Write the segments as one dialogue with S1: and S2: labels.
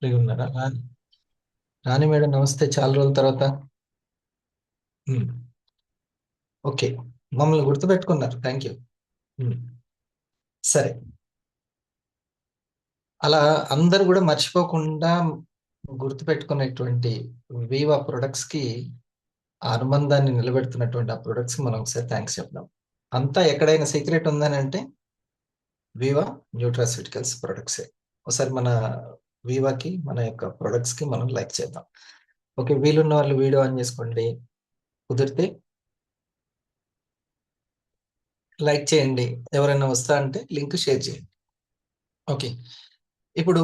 S1: ఫ్రీగా ఉన్నారా? రాణి మేడం నమస్తే, చాలా రోజుల తర్వాత. ఉమ్, ఓకే, మమ్మల్ని గుర్తుపెట్టుకున్నారు, థ్యాంక్ యూ. సరే, అలా అందరు కూడా మర్చిపోకుండా గుర్తుపెట్టుకునేటువంటి వివా ప్రొడక్ట్స్ కి ఆ అనుబంధాన్ని నిలబెడుతున్నటువంటి ఆ ప్రొడక్ట్స్ కి మనం ఒకసారి థ్యాంక్స్ చెప్దాం. అంతా ఎక్కడైనా సీక్రెట్ ఉందని అంటే వివా న్యూట్రాస్యూటికల్స్ ప్రొడక్ట్సే. ఒకసారి మన వివాకి, మన యొక్క ప్రొడక్ట్స్ కి మనం లైక్ చేద్దాం. ఓకే, వీలున్న వాళ్ళు వీడియో ఆన్ చేసుకోండి, కుదిరితే లైక్ చేయండి, ఎవరైనా వస్తా అంటే లింక్ షేర్ చేయండి. ఓకే, ఇప్పుడు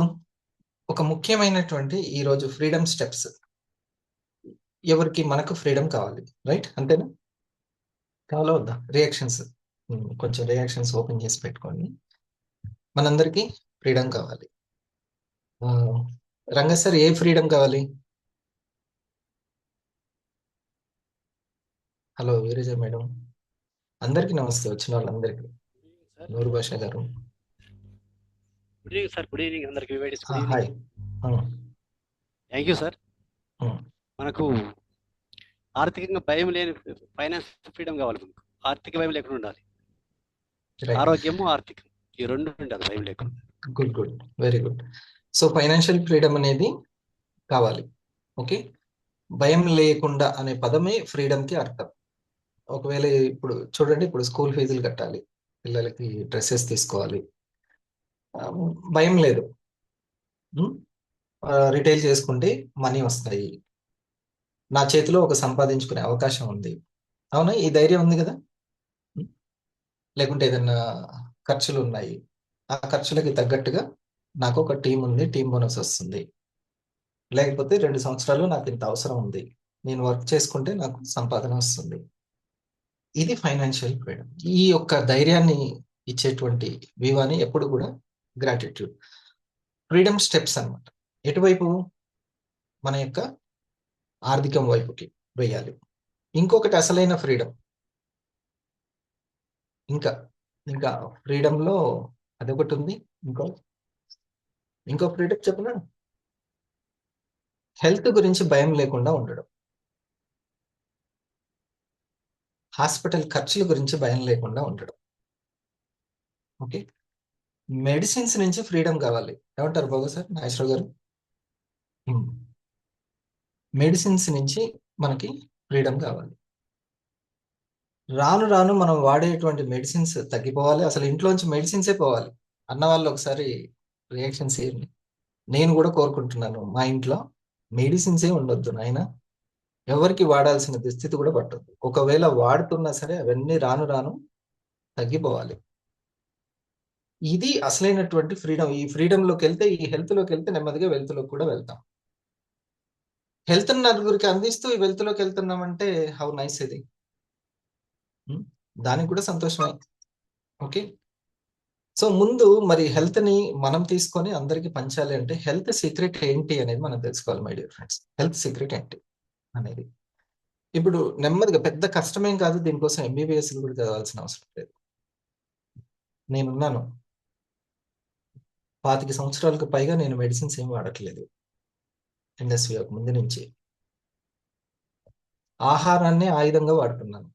S1: ఒక ముఖ్యమైనటువంటి ఈరోజు ఫ్రీడమ్ స్టెప్స్. ఎవరికి మనకు ఫ్రీడమ్ కావాలి, రైట్? అంతేనా? కావాలా వద్దా? రియాక్షన్స్, కొంచెం రియాక్షన్స్ ఓపెన్ చేసి పెట్టుకోండి. మనందరికీ ఫ్రీడమ్ కావాలి. ఆ, రంగ సార్, ఏ ఫ్రీడమ్ కావాలి? హలో వీరజ మేడం, అందరికీ నమస్తే, వచ్చిన వాళ్ళందరికీ.
S2: సార్
S1: నూరు భాష గారు,
S2: good evening sir. Good evening అందరికి. Good
S1: hi.
S2: Evening. Thank you sir. మనకు ఆర్థికంగా భయం లేని ఫైనాన్స్ ఫ్రీడమ్ కావాలి. మనకు ఆర్థిక భయం లేకుండా ఉండాలి.
S1: రైట్,
S2: ఆరోగ్యము ఆర్థికం ఈ రెండు ఉండాలి భయం లేకుండా.
S1: Good good, very good. So financial freedom అనేది కావాలి. ఓకే, భయం లేకుండా అనే పదమే ఫ్రీడమ్ కి అర్థం. ఒకవేళ ఇప్పుడు చూడండి, ఇప్పుడు స్కూల్ ఫీజులు కట్టాలి, పిల్లలకి డ్రెస్సెస్ తీసుకోవాలి, ఆ, భయం లేదు. రిటైల్ చేసుకుంటే మనీ వస్తాయి, నా చేతిలో ఒక సంపాదించుకునే అవకాశం ఉంది. అవునా? ఈ ధైర్యం ఉంది కదా. ఉం? లేకుంటే ఏదైనా ఖర్చులు ఉన్నాయి, ఆ ఖర్చులకి తగ్గట్టుగా నాకు ఒక టీం ఉంది, టీం బోనస్ వస్తుంది. లేకపోతే 2 సంవత్సరాలు నాకు ఇంత అవసరం ఉంది, నేను వర్క్ చేసుకుంటే నాకు సంపాదన వస్తుంది. ఇది ఫైనాన్షియల్ ఫ్రీడమ్. ఈ యొక్క ధైర్యాన్ని ఇచ్చేటువంటి వివాని ఎప్పుడు కూడా గ్రాటిట్యూడ్. ఫ్రీడమ్ స్టెప్స్ అన్నమాట. ఎటువైపు? మన యొక్క ఆర్థికం వైపుకి వేయాలి. ఇంకొకటి అసలైన ఫ్రీడమ్, ఇంకా ఇంకా ఫ్రీడమ్ లో అదొకటి ఉంది. ఇంకో ఇంకో ఫ్రీడమ్ చెప్పనా? హెల్త్ గురించి భయం లేకుండా ఉండడం, హాస్పిటల్ ఖర్చుల గురించి భయం లేకుండా ఉండడం. ఓకే, మెడిసిన్స్ నుంచి ఫ్రీడమ్ కావాలి. ఏమంటారు బాబు సార్, నాగేశ్వర గారు? మెడిసిన్స్ నుంచి మనకి ఫ్రీడమ్ కావాలి. రాను రాను మనం వాడేటువంటి మెడిసిన్స్ తగ్గిపోవాలి, అసలు ఇంట్లోంచి మెడిసిన్సే పోవాలి అన్న వాళ్ళు ఒకసారి రియాక్షన్స్ ఏమి. నేను కూడా కోరుకుంటున్నాను, మా ఇంట్లో మెడిసిన్సే ఉండొద్దు నాయన, ఎవరికి వాడాల్సిన దుస్థితి కూడా పట్టద్దు. ఒకవేళ వాడుతున్నా సరే అవన్నీ రాను రాను తగ్గిపోవాలి. ఇది అసలైనటువంటి ఫ్రీడమ్. ఈ ఫ్రీడమ్ లోకి వెళ్తే, ఈ హెల్త్ లోకి వెళ్తే నెమ్మదిగా వెల్త్ లోకి కూడా వెళ్తాం. హెల్త్ నలుగురికి అందిస్తూ ఈ వెల్త్ లోకి వెళ్తున్నామంటే హౌ నైస్ ఇది. దానికి కూడా సంతోషమే. ఓకే, సో ముందు మరి హెల్త్ ని మనం తీసుకొని అందరికి పంచాలి అంటే హెల్త్ సీక్రెట్ ఏంటి అనేది మనం తెలుసుకోవాలి my dear friends. Health secret ఏంటి అనేది ఇప్పుడు నెమ్మదిగా, పెద్ద కష్టమేం కాదు, దీనికోసం ఎంబీబీఎస్ కూడా చదవాల్సిన అవసరం లేదు. నేనున్నాను, 25 సంవత్సరాలకు పైగా నేను మెడిసిన్స్ ఏం వాడట్లేదు. ఎన్ఎస్వి ముందు నుంచి ఆహారాన్ని ఆయుధంగా వాడుతున్నాను.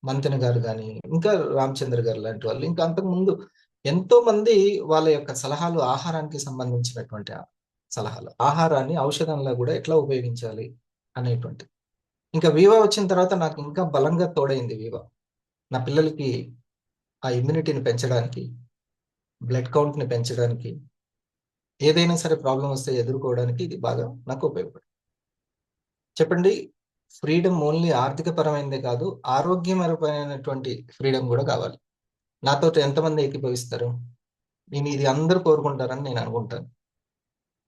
S1: మంతెన గారు కానీ, ఇంకా రామచంద్ర గారు లాంటి వాళ్ళు, ఇంకా అంతకు ముందు ఎంతో మంది వాళ్ళ యొక్క సలహాలు, ఆహారానికి సంబంధించినటువంటి సలహాలు, ఆహారాన్ని ఔషధంలా కూడా ఎట్లా ఉపయోగించాలి అనేటువంటి. ఇంకా వివా వచ్చిన తర్వాత నాకు ఇంకా బలంగా తోడైంది వివా. నా పిల్లలకి ఆ ఇమ్యూనిటీని పెంచడానికి, బ్లడ్ కౌంట్ ని పెంచడానికి, ఏదైనా సరే ప్రాబ్లం వస్తే ఎదుర్కోవడానికి ఇది బాగా నాకు ఉపయోగపడుతుంది. చెప్పండి, ఫ్రీడమ్ ఓన్లీ ఆర్థిక పరమైనదే కాదు, ఆరోగ్యపరమైనటువంటి ఫ్రీడమ్ కూడా కావాలి. నాతో ఎంతమంది ఏకీభవిస్తారు? నేను ఇది అందరూ కోరుకుంటారని నేను అనుకుంటాను.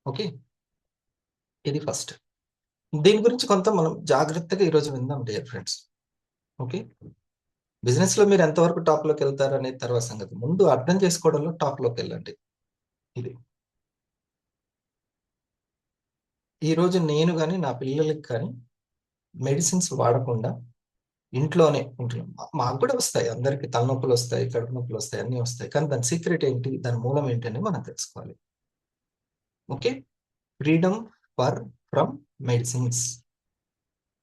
S1: ఓకే, ఇది ఫస్ట్. దీని గురించి కొంత మనం జాగ్రత్తగా ఈరోజు విందాం డియర్ ఫ్రెండ్స్. ఓకే, బిజినెస్ లో మీరు ఎంతవరకు టాప్ లోకి వెళ్తారు అనేది తర్వాత సంగతి, ముందు అర్థం చేసుకోవడంలో టాప్ లోకి వెళ్ళండి. ఇది ఈ రోజు నేను కానీ నా పిల్లలకి కానీ మెడిసిన్స్ వాడకుండా ఇంట్లోనే ఉంటున్నాం. మాకు కూడా వస్తాయి, అందరికి తలనొప్పులు వస్తాయి, కడుపు నొప్పులు వస్తాయి, అన్నీ వస్తాయి. కానీ దాని సీక్రెట్ ఏంటి, దాని మూలం ఏంటి అని మనం తెలుసుకోవాలి. Okay, freedom from medicines.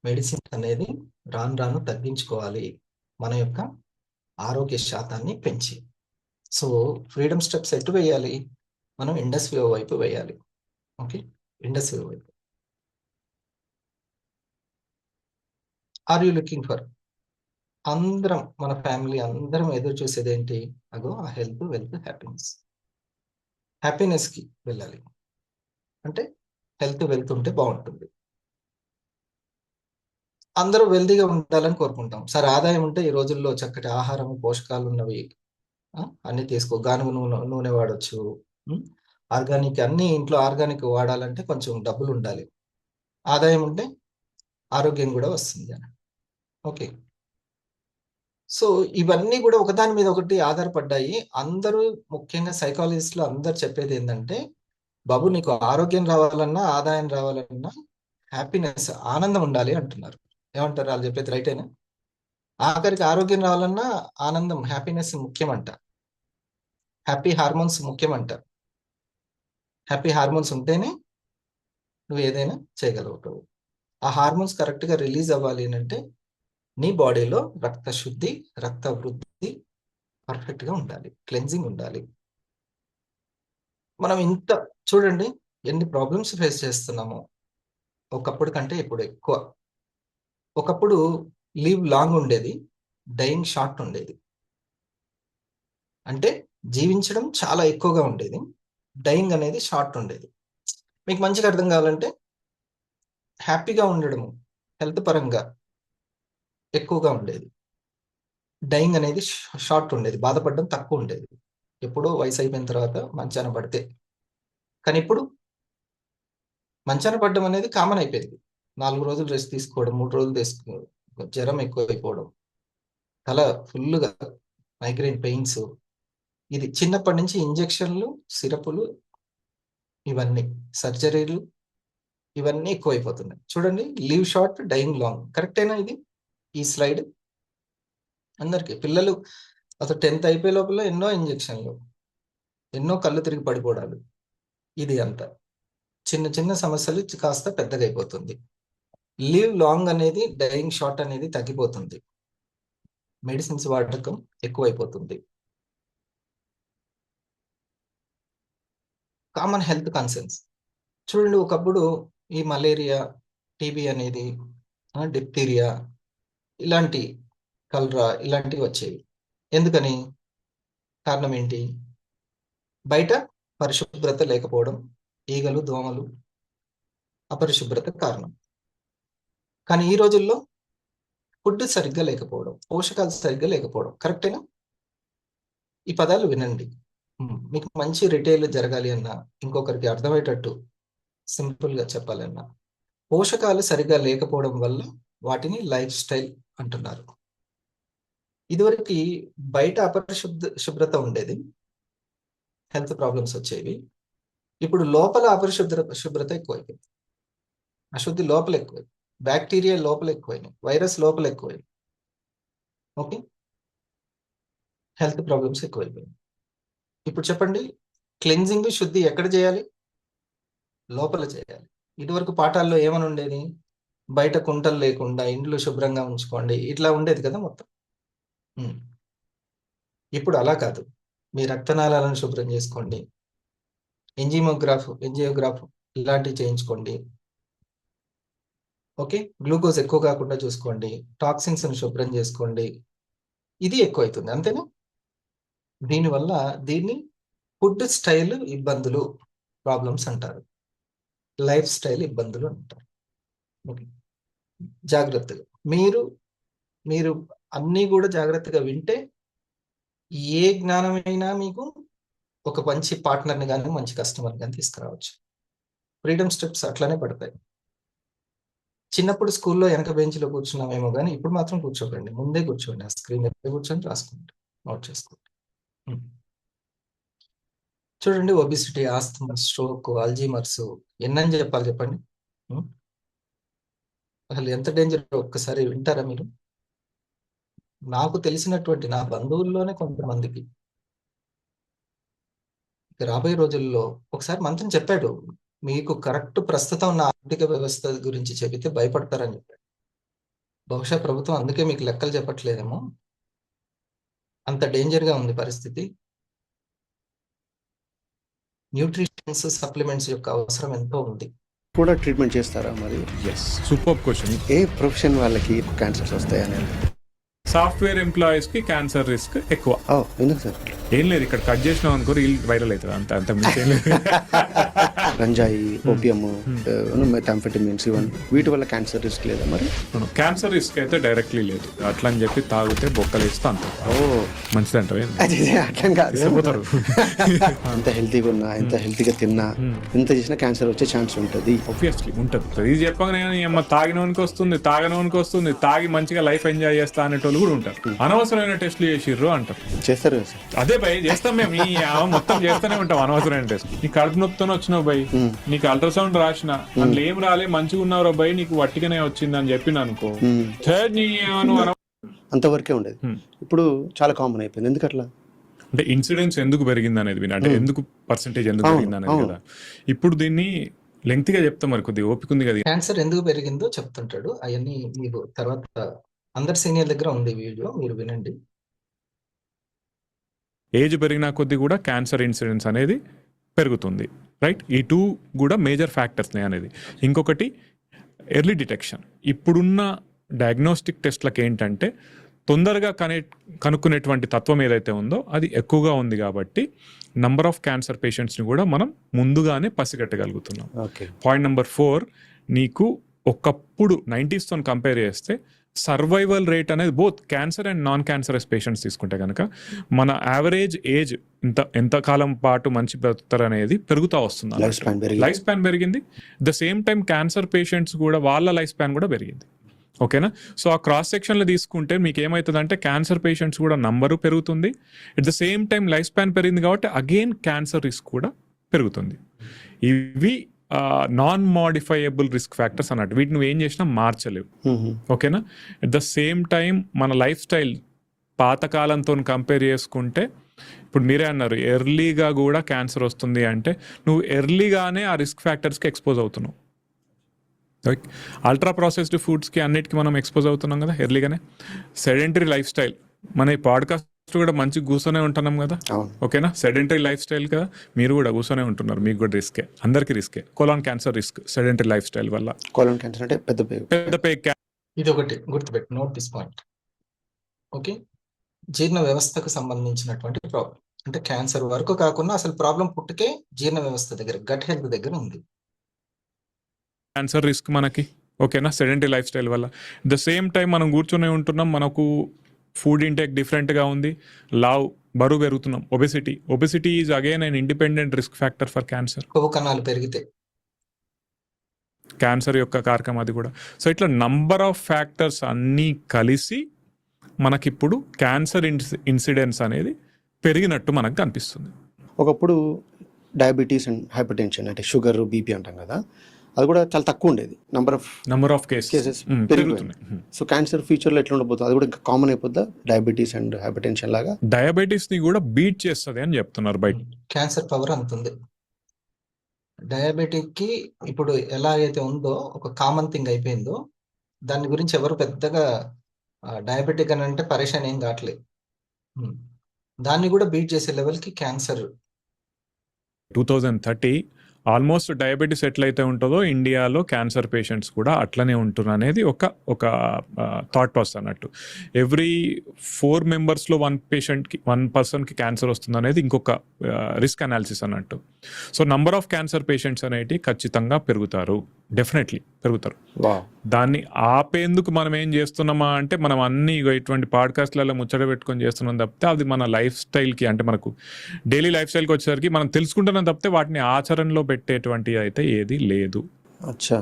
S1: Medicine అనేది రాను రాను తగ్గించుకోవాలి మన యొక్క ఆరోగ్య శాతాన్ని పెంచి. సో ఫ్రీడమ్ స్టెప్స్ ఎటు వేయాలి? మనం ఇండస్ వ్యూ వైపు వేయాలి. ఓకే, ఇండస్ వ్యూ వైపు. Are you looking for? అందరం, మన ఫ్యామిలీ అందరం ఎదురు చూసేది ఏంటి? అగో ఆ హెల్త్, వెల్త్, హ్యాపీనెస్. హ్యాపీనెస్ కి వెళ్ళాలి అంటే హెల్త్, వెల్త్ ఉంటే బాగుంటుంది. అందరూ వెల్తీగా ఉండాలని కోరుకుంటాం. సరే, ఆదాయం ఉంటే ఈ రోజుల్లో చక్కటి ఆహారం, పోషకాలు ఉన్నవి అన్ని తీసుకో. గానుగ నూనె నూనె వాడొచ్చు. ఆర్గానిక్, అన్ని ఇంట్లో ఆర్గానిక్ వాడాలంటే కొంచెం డబ్బులు ఉండాలి. ఆదాయం ఉంటే ఆరోగ్యం కూడా వస్తుంది. ఓకే, సో ఇవన్నీ కూడా ఒకదాని మీద ఒకటి ఆధారపడ్డాయి. అందరూ, ముఖ్యంగా సైకాలజిస్టులు అందరు చెప్పేది ఏంటంటే, బాబు నీకు ఆరోగ్యం రావాలన్నా, ఆదాయం రావాలన్నా, హ్యాపీనెస్, ఆనందం ఉండాలి అంటున్నారు. ఏమంటారు? వాళ్ళు చెప్పేది రైటేనా? ఆఖరికి ఆరోగ్యం రావాలన్నా ఆనందం, హ్యాపీనెస్ ముఖ్యమంట. హ్యాపీ హార్మోన్స్ ముఖ్యమంట. హ్యాపీ హార్మోన్స్ ఉంటేనే నువ్వు ఏదైనా చేయగలుగుతావు. ఆ హార్మోన్స్ కరెక్ట్గా రిలీజ్ అవ్వాలి అంటే నీ బాడీలో రక్త శుద్ధి, రక్త వృద్ధి పర్ఫెక్ట్గా ఉండాలి, క్లెన్జింగ్ ఉండాలి. మనం ఇంత చూడండి ఎన్ని ప్రాబ్లమ్స్ ఫేస్ చేస్తున్నామో ఒకప్పుడు కంటే ఇప్పుడు ఎక్కువ. ఒకప్పుడు లీవ్ లాంగ్ ఉండేది, డైయింగ్ షార్ట్ ఉండేది. అంటే జీవించడం చాలా ఎక్కువగా ఉండేది, డైయింగ్ అనేది షార్ట్ ఉండేది. మీకు మంచిగా అర్థం కావాలంటే, హ్యాపీగా ఉండడము హెల్త్ పరంగా ఎక్కువగా ఉండేది, డైయింగ్ అనేది షార్ట్ ఉండేది, బాధపడడం తక్కువ ఉండేది. ఎప్పుడో వయసు అయిపోయిన తర్వాత మంచాన పడితే. కానీ ఇప్పుడు మంచాన పడడం అనేది కామన్ అయిపోయింది. 4 రోజులు రెస్ట్ తీసుకోవడం, 3 రోజులు తీసుకోవడం, జ్వరం ఎక్కువ అయిపోవడం, తల ఫుల్గా మైగ్రేన్ పెయిన్స్. ఇది చిన్నప్పటి నుంచి ఇంజెక్షన్లు, సిరపులు, ఇవన్నీ సర్జరీలు, ఇవన్నీ ఎక్కువైపోతున్నాయి. చూడండి, లీవ్ షార్ట్, డైయింగ్ లాంగ్. కరెక్టేనా ఇది? ఈ స్లైడ్ అందరికి పిల్లలు అసలు 10th అయిపోయే లోపల ఎన్నో ఇంజెక్షన్లు, ఎన్నో కళ్ళు తిరిగి పడిపోవడాలు. ఇది అంతా చిన్న చిన్న సమస్యలు కాస్త పెద్దగా అయిపోతుంది. లివ్ లాంగ్ అనేది, డైయింగ్ షార్ట్ అనేది తగ్గిపోతుంది. మెడిసిన్స్ వాడకం ఎక్కువైపోతుంది. కామన్ హెల్త్ కన్సర్న్స్ చూడండి, ఒకప్పుడు ఈ మలేరియా, టీబీ అనేది, డిప్తీరియా, ఇలాంటి కలరా, ఇలాంటివి వచ్చేవి. ఎందుకని? కారణం ఏంటి? బయట పరిశుభ్రత లేకపోవడం, ఈగలు, దోమలు, అపరిశుభ్రత కారణం. కానీ ఈ రోజుల్లో ఫుడ్ సరిగ్గా లేకపోవడం, పోషకాలు సరిగ్గా లేకపోవడం. కరెక్టేనా? ఈ పదాలు వినండి. మీకు మంచి రిటైల్ జరగాలి అన్నా, ఇంకొకరికి అర్థమయ్యేటట్టు సింపుల్గా చెప్పాలన్నా, పోషకాలు సరిగ్గా లేకపోవడం వల్ల వాటిని లైఫ్ స్టైల్ అంటున్నారు. ఇదివరకు బయట శుభ్రత ఉండేది, హెల్త్ ప్రాబ్లమ్స్ వచ్చేవి. ఇప్పుడు లోపల శుభ్రత ఎక్కువైపోయింది. అశుద్ధి లోపల ఎక్కువై, బ్యాక్టీరియా లోపల ఎక్కువైనాయి, వైరస్ లోపల ఎక్కువైంది. ఓకే, హెల్త్ ప్రాబ్లమ్స్ ఎక్కువైపోయింది. ఇప్పుడు చెప్పండి, క్లెన్జింగ్, శుద్ధి ఎక్కడ చేయాలి? లోపల చేయాలి. ఇదివరకు పాఠాల్లో ఏమని ఉండేది? బయట కుంటలు లేకుండా ఇండ్లు శుభ్రంగా ఉంచుకోండి, ఇట్లా ఉండేది కదా మొత్తం. ఇప్పుడు అలా కాదు. మీ రక్తనాళాలను శుభ్రం చేసుకోండి, ఎంజియోగ్రాఫ్ ఇలాంటివి చేయించుకోండి. ఓకే, గ్లూకోజ్ ఎక్కువ కాకుండా చూసుకోండి, టాక్సిన్స్ శుభ్రం చేసుకోండి. ఇది ఎక్కువ అవుతుంది, అంతేనా? దీనివల్ల దీన్ని ఫుడ్ స్టైల్ ఇబ్బందులు, ప్రాబ్లమ్స్ అంటారు, లైఫ్ స్టైల్ ఇబ్బందులు అంటారు. ఓకే, జాగ్రత్తగా మీరు అన్నీ కూడా జాగ్రత్తగా వింటే ఏ జ్ఞానమైనా మీకు ఒక మంచి పార్ట్నర్ని కానీ, మంచి కస్టమర్ని కానీ తీసుకురావచ్చు. ఫ్రీడమ్ స్టెప్స్ అట్లానే పడతాయి. చిన్నప్పుడు స్కూల్లో వెనక బెంచ్లో కూర్చున్నామేమో కానీ ఇప్పుడు మాత్రం కూర్చోకండి, ముందే కూర్చోండి, ఆ స్క్రీన్ దగ్గర కూర్చొని రాసుకోండి, నోట్ చేసుకోండి. చూడండి, ఒబిసిటీ, ఆస్తమా, స్ట్రోక్, అల్జీమర్స్, ఎన్నని చెప్పాలి చెప్పండి? అసలు ఎంత డేంజర్ ఒక్కసారి వింటారా మీరు? నాకు తెలిసినటువంటి నా బంధువుల్లోనే కొంతమందికి రాబోయే రోజుల్లో ఒకసారి మంత్రి చెప్పాడు, మీకు కరెక్ట్ ప్రస్తుతం ఉన్న ఆర్థిక వ్యవస్థ గురించి చెబితే భయపడతారని చెప్పాడు. బహుశా ప్రభుత్వం అందుకే మీకు లెక్కలు చెప్పట్లేదేమో, అంత డేంజర్గా ఉంది పరిస్థితి. న్యూట్రిషన్స్ సప్లిమెంట్స్ యొక్క అవసరం ఎంతో ఉంది.
S3: కూడా ట్రీట్మెంట్ చేస్తారా మరి?
S4: Yes, super question.
S3: ఏ ప్రొఫెషన్ వాళ్ళకి క్యాన్సర్స్ వస్తాయి అనేది?
S4: సాఫ్ట్వేర్ ఎంప్లాయీస్ కి క్యాన్సర్ రిస్క్ ఎక్కువ.
S3: ఎందుకు సార్?
S4: ఏం లేదు, ఇక్కడ కట్ చేసినాం అనుకో రీల్ వైరల్ అవుతుంది, అంత అంత మించి ఏం లేదు.
S3: గంజాయి, ఓపియము, మెథాంఫెటమిన్స్ ఇవన్నీ వీటి వల్ల క్యాన్సర్ రిస్క్ లేదా మరి?
S4: క్యాన్సర్ రిస్క్ అయితే డైరెక్ట్లీ లేదు. అట్లా అని చెప్పి తాగితే బొక్కలు వేస్తా అంత మంచిది అంటారు.
S3: అట్లా కాదు, ఎంత హెల్తీగా ఉన్నా, ఎంత హెల్తీగా తిన్నా, ఎంత చేసినా క్యాన్సర్ వచ్చే ఛాన్స్ ఉంటుంది.
S4: ఆబ్వియస్లీ ఉంటుంది. ఇది చెప్పగానే తాగినోనికి వస్తుంది, తాగనోనికి వస్తుంది, తాగి మంచిగా లైఫ్ ఎంజాయ్ చేస్తా అనేటోళ్ళు కూడా ఉంటారు. అనవసరమైన టెస్ట్లు చేసిర్రు అంటారు.
S3: చేస్తారు కదా సార్?
S4: అదే భయ్, చేస్తాం మేము. మొత్తం చేస్తూనే ఉంటాం అనవసరమైన టెస్ట్. నీ కడుపు నొప్పితోనే వచ్చినావు భయ్, నీకు అల్ట్రాసౌండ్ రాసిన, అందులో ఏం రాలే, మంచిగా ఉన్నావు భయ్, నీకు వట్టిగానే వచ్చింది అని చెప్పిన అనుకో,
S3: అంతవరకే ఉండేది. ఇప్పుడు చాలా కామన్ అయిపోయింది. ఎందుకు అట్లా?
S4: అంటే ఇన్సిడెన్స్ ఎందుకు పెరిగింది అనేది, అంటే ఎందుకు పర్సెంటేజ్ ఎందుకు పెరిగింది అనేది కదా. ఇప్పుడు దీన్ని లెంగ్త్ గా చెప్తాం, మరి కొద్దిగా ఓపిక ఉంది కదా.
S1: క్యాన్సర్ ఎందుకు పెరిగిందో చెప్తుంటాడు, అవన్నీ మీరు తర్వాత అందరి సీనియర్ దగ్గర ఉంది వీడియో, మీరు వినండి.
S4: ఏజ్ పెరిగినా కొద్ది కూడా క్యాన్సర్ ఇన్సిడెన్స్ అనేది పెరుగుతుంది, రైట్? ఈ టూ కూడా మేజర్ ఫ్యాక్టర్స్నే అనేది. ఇంకొకటి ఎర్లీ డిటెక్షన్. ఇప్పుడున్న డయాగ్నోస్టిక్ టెస్ట్లకు ఏంటంటే తొందరగా కనుక్కునేటువంటి తత్వం ఏదైతే ఉందో అది ఎక్కువగా ఉంది, కాబట్టి నంబర్ ఆఫ్ క్యాన్సర్ పేషెంట్స్ని కూడా మనం ముందుగానే పసిగట్టగలుగుతున్నాం. పాయింట్ నెంబర్ 4, నీకు ఒకప్పుడు 90s తో కంపేర్ చేస్తే సర్వైవల్ రేట్ అనేది both cancer and non cancerous patients తీసుకుంటే కనుక మన యావరేజ్ ఏజ్ ఎంత కాలం పాటు మంచి బ్రతుకుతారు అనేది పెరుగుతూ వస్తుంది. లైఫ్ స్పాన్ పెరిగింది. The same time cancer patients కూడా వాళ్ళ లైఫ్ స్పాన్ కూడా పెరిగింది. ఓకేనా? సో ఆ క్రాస్ సెక్షన్లో తీసుకుంటే మీకు ఏమవుతుందంటే క్యాన్సర్ పేషెంట్స్ కూడా నంబరు పెరుగుతుంది, at the same time life span పెరిగింది, కాబట్టి అగైన్ క్యాన్సర్ రిస్క్ కూడా పెరుగుతుంది. ఇవి నాన్ మోడిఫైయబుల్ రిస్క్ ఫ్యాక్టర్స్ అన్నట్టు. వీటిని నువ్వు ఏం చేసినా మార్చలేవు. ఓకేనా? ఎట్ ద సేమ్ టైం మన లైఫ్ స్టైల్ పాతకాలంతో కంపేర్ చేసుకుంటే, ఇప్పుడు మీరే అన్నారు ఎర్లీగా కూడా క్యాన్సర్ వస్తుంది అంటే, నువ్వు ఎర్లీగానే ఆ రిస్క్ ఫ్యాక్టర్స్కి ఎక్స్పోజ్ అవుతున్నావు. అల్ట్రా ప్రాసెస్డ్ ఫుడ్స్కి అన్నిటికీ మనం ఎక్స్పోజ్ అవుతున్నాం కదా ఎర్లీగానే. సెడెంటరీ లైఫ్ స్టైల్, మన ఈ పాడ్కాస్ట్ కూడా మంచి కూర్చొనే ఉంటున్నాం కదా. ఓకేనా? సెడెంటరీ లైఫ్ స్టైల్ కదా, మీరు కూడా కూర్చొనే ఉంటున్నారు, మీకు కూడా రిస్కే, అందరికీ రిస్కే. Colon cancer risk sedentary lifestyle వల్ల.
S3: కొలాన్ క్యాన్సర్ అంటే పెద్ద పేగు.
S1: ఇది ఒకటి గుర్తుపెట్టి, నోట్ దిస్ పాయింట్. ఓకే, జీర్ణ వ్యవస్థకు సంబంధించినటువంటి ప్రాబ్లం, అంటే క్యాన్సర్ వరకు కాకుండా అసలు ప్రాబ్లం పుట్టుకే జీర్ణ వ్యవస్థ దగ్గర, గట్ హెల్త్ దగ్గర ఉంది
S4: క్యాన్సర్ రిస్క్ మనకి. ఓకేనా? సెడెంటరీ లైఫ్ స్టైల్ వల్ల. ద సేమ్ టైం మనం కూర్చొని ఉంటున్నాం, మనకు ఫుడ్ ఇంటేక్ డిఫరెంట్గా ఉంది, బరువు పెరుగుతున్నాం. Obesity is again an independent risk factor for cancer.
S1: కొవ్వు కణాలు పెరిగితే
S4: క్యాన్సర్ యొక్క కారకం అది కూడా. సో ఇట్లా నంబర్ ఆఫ్ ఫ్యాక్టర్స్ అన్నీ కలిసి మనకిప్పుడు క్యాన్సర్ ఇన్సిడెన్స్ అనేది పెరిగినట్టు మనకు కనిపిస్తుంది.
S3: ఒకప్పుడు డయాబెటీస్ అండ్ హైపర్ టెన్షన్ అంటే షుగర్, బీపీ అంటాం కదా, అది కూడా చాలా తక్కువ ఉండేది. నంబర్ ఆఫ్ కేసెస్ పెరుగుతున్నాయి. సో క్యాన్సర్ ఫ్యూచర్లో ఎట్లా ఉండబోతుంది? అది కూడా ఇంకా కామన్ అయిపోద్దా డయాబెటీస్ అండ్ హైపర్ టెన్షన్ లాగా?
S4: డయాబెటీస్ ని కూడా బీట్ చేస్తుంది అని చెప్తున్నారు బయట.
S1: క్యాన్సర్ పవర్ అంత ఉంది డయాబెటిక్ కి. ఇప్పుడు ఎలా అయితే ఉందో ఒక కామన్ థింగ్ అయిపోయిందో, దాని గురించి ఎవరు పెద్దగా డయాబెటిక్ అని అంటే పరేషాన్ ఏం కావట్లేదు. దాన్ని కూడా బీట్ చేసే లెవెల్కి క్యాన్సర్
S4: 2030 ఆల్మోస్ట్ డయాబెటీస్ ఎట్లయితే ఉంటుందో ఇండియాలో క్యాన్సర్ పేషెంట్స్ కూడా అట్లనే ఉంటున్నారు అనేది ఒక థాట్ ప్రాసెస్ అన్నట్టు. ఎవ్రీ 4 మెంబర్స్లో 1 పర్సన్కి క్యాన్సర్ వస్తుంది అనేది ఇంకొక రిస్క్ అనాలిసిస్ అన్నట్టు. So number of cancer patients అనేవి ఖచ్చితంగా పెరుగుతారు, డెఫినెట్లీ పెరుగుతారు. దాన్ని ఆపేందుకు మనం ఏం చేస్తున్నామా అంటే, మనం అన్ని ఇటువంటి పాడ్కాస్ట్లలో ముచ్చట పెట్టుకొని చేస్తున్నాం తప్పితే అది మన లైఫ్ స్టైల్కి, అంటే మనకు డైలీ లైఫ్ స్టైల్కి వచ్చేసరికి మనం తెలుసుకుంటున్నాం తప్పితే వాటిని ఆచరణలో పెట్టేటువంటి అయితే ఏది లేదు.
S3: అచ్చా,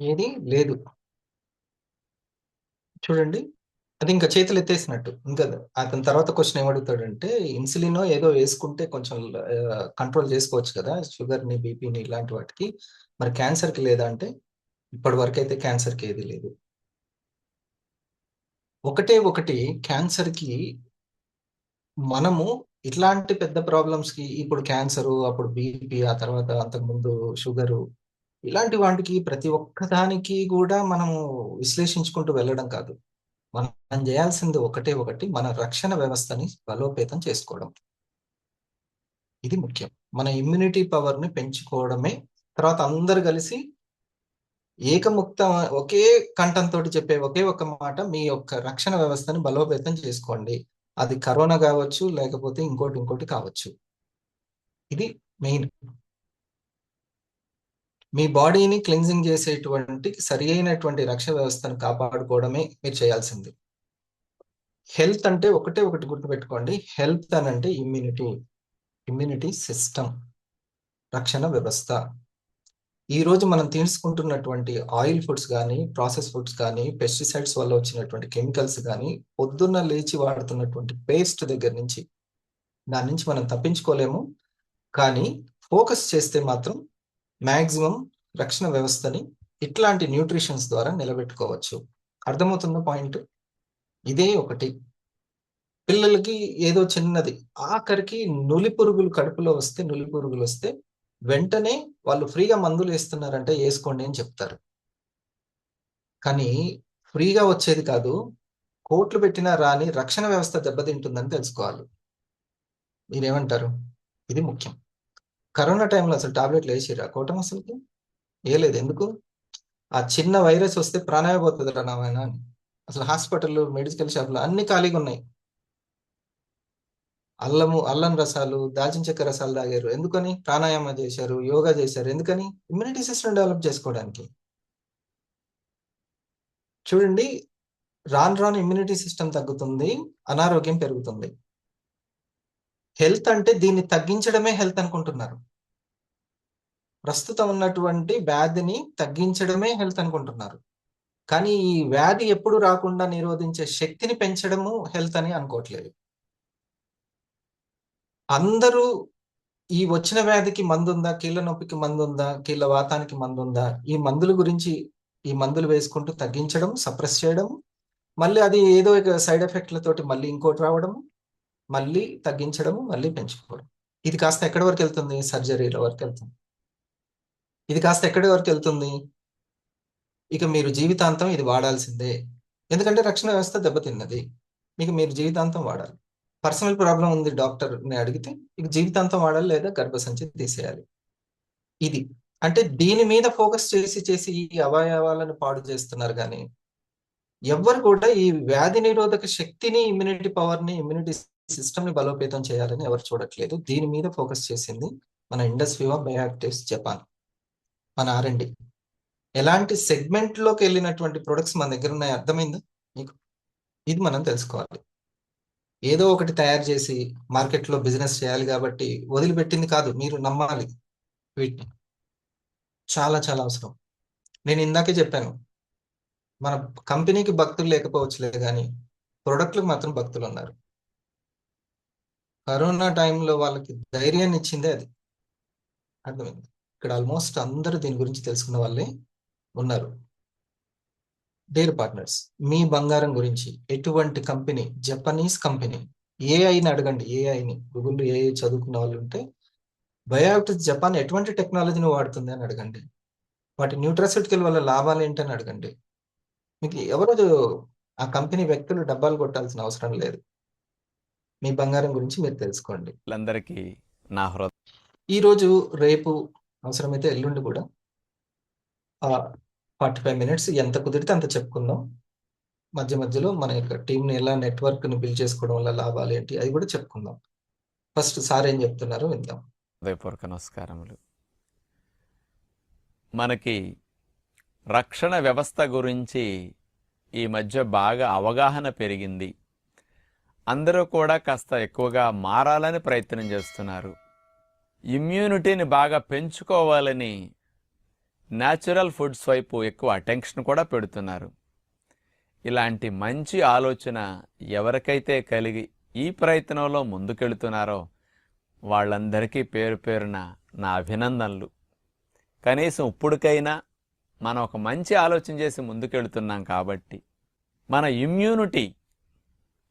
S1: ఏది లేదు. చూడండి, అది ఇంకా చేతులు ఎత్తేసినట్టు. ఇంకా అతని తర్వాత క్వశ్చన్ ఏమడుగుతాడంటే, ఇన్సులిన్ ఏదో వేసుకుంటే కొంచెం కంట్రోల్ చేసుకోవచ్చు కదా షుగర్ని, బీపీని, ఇలాంటి వాటికి, మరి క్యాన్సర్కి లేదా అంటే, ఇప్పటి వరకు అయితే క్యాన్సర్కి ఏది లేదు. ఒకటి క్యాన్సర్కి మనము ఇట్లాంటి పెద్ద ప్రాబ్లమ్స్ కి ఇప్పుడు క్యాన్సర్, అప్పుడు బీపీ, ఆ తర్వాత అంతకుముందు షుగరు, ఇలాంటి వాటికి ప్రతి ఒక్క దానికి కూడా మనము విశ్లేషించుకుంటూ వెళ్ళడం కాదు. మనం చేయాల్సింది ఒకటే ఒకటి, మన రక్షణ వ్యవస్థని బలోపేతం చేసుకోవడం. ఇది ముఖ్యం. మన ఇమ్యూనిటీ పవర్ ని పెంచుకోవడమే. తర్వాత అందరు కలిసి ఏకముక్త ఒకే కంఠంతో చెప్పే ఒకే ఒక మాట, మీ యొక్క రక్షణ వ్యవస్థని బలోపేతం చేసుకోండి. అది కరోనా కావచ్చు, లేకపోతే ఇంకోటి కావచ్చు. ఇది మెయిన్. మీ బాడీని క్లెన్జింగ్ చేసేటువంటి సరి అయినటువంటి రక్షణ వ్యవస్థను కాపాడుకోవడమే మీరు చేయాల్సింది. హెల్త్ అంటే ఒకటే ఒకటి గుర్తుపెట్టుకోండి, హెల్త్ అని అంటే ఇమ్యూనిటీ సిస్టమ్, రక్షణ వ్యవస్థ. ఈ రోజు మనం తీసుకుంటున్నటువంటి ఆయిల్ ఫుడ్స్ కానీ, ప్రాసెస్ ఫుడ్స్ కానీ, పెస్టిసైడ్స్ వల్ల వచ్చినటువంటి కెమికల్స్ కానీ, పొద్దున్న లేచి వాడుతున్నటువంటి పేస్ట్ దగ్గర నుంచి, దాని నుంచి మనం తప్పించుకోలేము. కానీ ఫోకస్ చేస్తే మాత్రం మ్యాక్సిమం రక్షణ వ్యవస్థని ఇట్లాంటి న్యూట్రిషన్స్ ద్వారా నిలబెట్టుకోవచ్చు. అర్థమవుతున్న పాయింట్ ఇదే. ఒకటి, పిల్లలకి ఏదో చిన్నది, ఆఖరికి నులి పురుగులు కడుపులో వస్తే, నులి పురుగులు వస్తే వెంటనే వాళ్ళు ఫ్రీగా మందులు వేస్తున్నారంటే వేసుకోండి అని చెప్తారు. కానీ ఫ్రీగా వచ్చేది కాదు, కోట్లు పెట్టినా రాని రక్షణ వ్యవస్థ దెబ్బతింటుందని తెలుసుకోవాలి. మీరేమంటారు? ఇది ముఖ్యం. కరోనా టైంలో అసలు టాబ్లెట్లు వేసిరా కోటం? అసలుకి వేయలేదు. ఎందుకు? ఆ చిన్న వైరస్ వస్తే ప్రాణాయ పోతుంది రా నాయన అని. అసలు హాస్పిటల్, మెడికల్ షాపులు అన్ని ఖాళీగా ఉన్నాయి. అల్లం రసాలు, దాల్చిన చెక్క రసాలు తాగారు. ఎందుకని? ప్రాణాయామ చేశారు, యోగా చేశారు. ఎందుకని? ఇమ్యూనిటీ సిస్టమ్ డెవలప్ చేసుకోవడానికి. చూడండి, రాను ఇమ్యూనిటీ సిస్టమ్ తగ్గుతుంది, అనారోగ్యం పెరుగుతుంది. హెల్త్ అంటే దీన్ని తగ్గించడమే హెల్త్ అనుకుంటున్నారు. ప్రస్తుతం ఉన్నటువంటి వ్యాధిని తగ్గించడమే హెల్త్ అనుకుంటున్నారు. కానీ ఈ వ్యాధి ఎప్పుడు రాకుండా నిరోధించే శక్తిని పెంచడము హెల్త్ అని అనుకోవట్లేదు. అందరూ ఈ వచ్చిన వ్యాధికి మందు ఉందా, కీళ్ళ నొప్పికి మందు ఉందా, కీళ్ళ వాతానికి మందు ఉందా, ఈ మందుల గురించి, ఈ మందులు వేసుకుంటూ తగ్గించడం, సప్రెస్ చేయడం, మళ్ళీ అది ఏదో ఒక సైడ్ ఎఫెక్ట్లతోటి మళ్ళీ ఇంకోటి రావడము, మళ్ళీ తగ్గించడము, మళ్ళీ పెంచుకోవడం. ఇది కాస్త ఎక్కడి వరకు వెళ్తుంది? సర్జరీల వరకు వెళ్తుంది. ఇది కాస్త ఎక్కడి వరకు వెళ్తుంది? ఇక మీరు జీవితాంతం ఇది వాడాల్సిందే. ఎందుకంటే రక్షణ వ్యవస్థ దెబ్బతిన్నది. మీరు జీవితాంతం వాడాలి. పర్సనల్ ప్రాబ్లం ఉంది డాక్టర్ని అడిగితే ఇక జీవితాంతం వాడాలి, లేదా గర్భసంచి తీసేయాలి. ఇది అంటే దీని మీద ఫోకస్ చేసి ఈ అవయవాలను పాడు చేస్తున్నారు. కానీ ఎవ్వరు కూడా ఈ వ్యాధి నిరోధక శక్తిని, ఇమ్యూనిటీ పవర్ని, ఇమ్యూనిటీ సిస్టమ్ని బలోపేతం చేయాలని ఎవరు చూడట్లేదు. దీని మీద ఫోకస్ చేసింది మన ఇండస్ వివా బయోయాక్టివ్స్ జపాన్, మన R&D. ఎలాంటి సెగ్మెంట్లోకి వెళ్ళినటువంటి ప్రొడక్ట్స్ మన దగ్గర ఉన్నాయి, అర్థమైందా మీకు? ఇది మనం తెలుసుకోవాలి. ఏదో ఒకటి తయారు చేసి మార్కెట్లో బిజినెస్ చేయాలి కాబట్టి వదిలిపెట్టింది కాదు, మీరు నమ్మాలి వీటిని. చాలా చాలా అవసరం. నేను ఇందాకే చెప్పాను, మన కంపెనీకి భక్తులు లేకపోవచ్చులే కానీ ప్రొడక్ట్లకు మాత్రం భక్తులు ఉన్నారు. కరోనా టైంలో వాళ్ళకి ధైర్యాన్ని ఇచ్చిందే అది. అర్థమైంది? ఇక్కడ ఆల్మోస్ట్ అందరూ దీని గురించి తెలుసుకున్న వాళ్ళే ఉన్నారు. డేర్ పార్ట్నర్స్, మీ బంగారం గురించి ఎటువంటి కంపెనీ, జపనీస్ కంపెనీ, ఏఐని అడగండి. ఏఐని గూగుల్లో ఏఐ చదువుకున్న వాళ్ళు ఉంటే బయోయాక్టివ్స్ జపాన్ ఎటువంటి టెక్నాలజీని వాడుతుంది అని అడగండి. వాటి న్యూట్రాసిటికల్ వల్ల లాభాలు ఏంటని అడగండి. మీకు ఎవరు ఆ కంపెనీ వ్యక్తులు డబ్బాలు కొట్టాల్సిన అవసరం లేదు. మీ బంగారం గురించి మీరు తెలుసుకోండి.
S5: అందరికీ నా
S1: ఈరోజు, రేపు, అవసరమైతే ఎల్లుండి కూడా 45 minutes ఎంత కుదిరితే అంత చెప్పుకుందాం. మధ్యలో మన యొక్క టీంని ఎలా నెట్వర్క్ని బిల్డ్ చేసుకోవడం వల్ల లాభాలు ఏంటి అది కూడా చెప్పుకుందాం. ఫస్ట్ సార్ ఏం చెప్తున్నారో విందాం.
S5: హృదయపూర్వక నమస్కారములు. మనకి రక్షణ వ్యవస్థ గురించి ఈ మధ్య బాగా అవగాహన పెరిగింది. అందరూ కూడా కాస్త ఎక్కువగా మారాలని ప్రయత్నం చేస్తున్నారు. ఇమ్యూనిటీని బాగా పెంచుకోవాలని న్యాచురల్ ఫుడ్స్ వైపు ఎక్కువ అటెన్షన్ కూడా పెడుతున్నారు. ఇలాంటి మంచి ఆలోచన ఎవరికైతే కలిగి ఈ ప్రయత్నంలో ముందుకెళ్తున్నారో వాళ్ళందరికీ పేరు పేరున నా అభినందనలు. కనీసం ఇప్పటికైనా మనం ఒక మంచి ఆలోచన చేసి ముందుకెళ్తున్నాం కాబట్టి మన ఇమ్యూనిటీ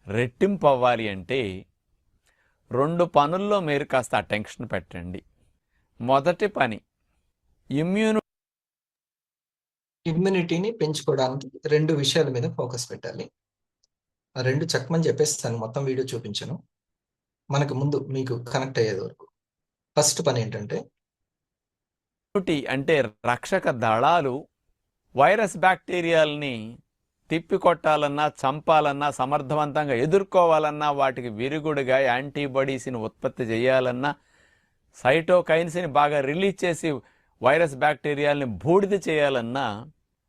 S5: రెట్టింపు అవ్వాలి అంటే 2 పనుల్లో మీరు కాస్త అటెన్షన్ పెట్టండి. మొదటి పని
S1: ఇమ్యూనిటీని పెంచుకోవడానికి 2 విషయాల మీద ఫోకస్ పెట్టాలి. ఆ 2 చక్కమని చెప్పేస్తాను. మొత్తం వీడియో చూపించను. మనకు ముందు మీకు కనెక్ట్ అయ్యేది వరకు. ఫస్ట్ పని ఏంటంటే
S5: ఇమ్యూనిటీ అంటే రక్షక దళాలు వైరస్ బ్యాక్టీరియాలని తిప్పికొట్టాలన్నా, చంపాలన్నా, సమర్థవంతంగా ఎదుర్కోవాలన్నా, వాటికి విరుగుడుగా యాంటీబాడీస్ని ఉత్పత్తి చేయాలన్నా, సైటోకైన్స్ని బాగా రిలీజ్ చేసి వైరస్ బ్యాక్టీరియాలని బూడిద చేయాలన్నా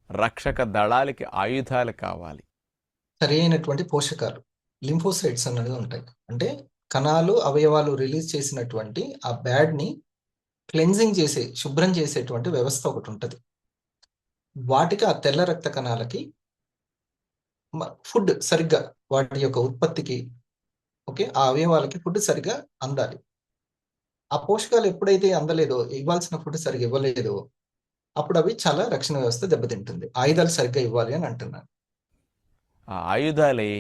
S5: రక్షక దళాలకి ఆయుధాలు కావాలి.
S1: సరి అయినటువంటి పోషకాలు లింఫోసైట్స్ అనేది ఉంటాయి. అంటే కణాలు, అవయవాలు రిలీజ్ చేసినటువంటి ఆ బ్యాడ్ని క్లెన్జింగ్ చేసే, శుభ్రం చేసేటువంటి వ్యవస్థ ఒకటి ఉంటుంది. వాటికి, ఆ తెల్ల రక్త కణాలకి ఫుడ్ సరిగ్గా, వాటి యొక్క ఉత్పత్తికి, ఓకే, ఆ అవయవాలకి ఫుడ్ సరిగ్గా అందాలి. ఆ పోషకాలు ఎప్పుడైతే అందలేదో, ఇవ్వాల్సిన ఫుడ్ సరిగ్గా ఇవ్వలేదో, అప్పుడు అవి చాలా రక్షణ వ్యవస్థ దెబ్బతింటుంది. ఆయుధాలు సరిగ్గా ఇవ్వాలి అని అంటున్నాను.
S5: ఆ ఆయుధాలే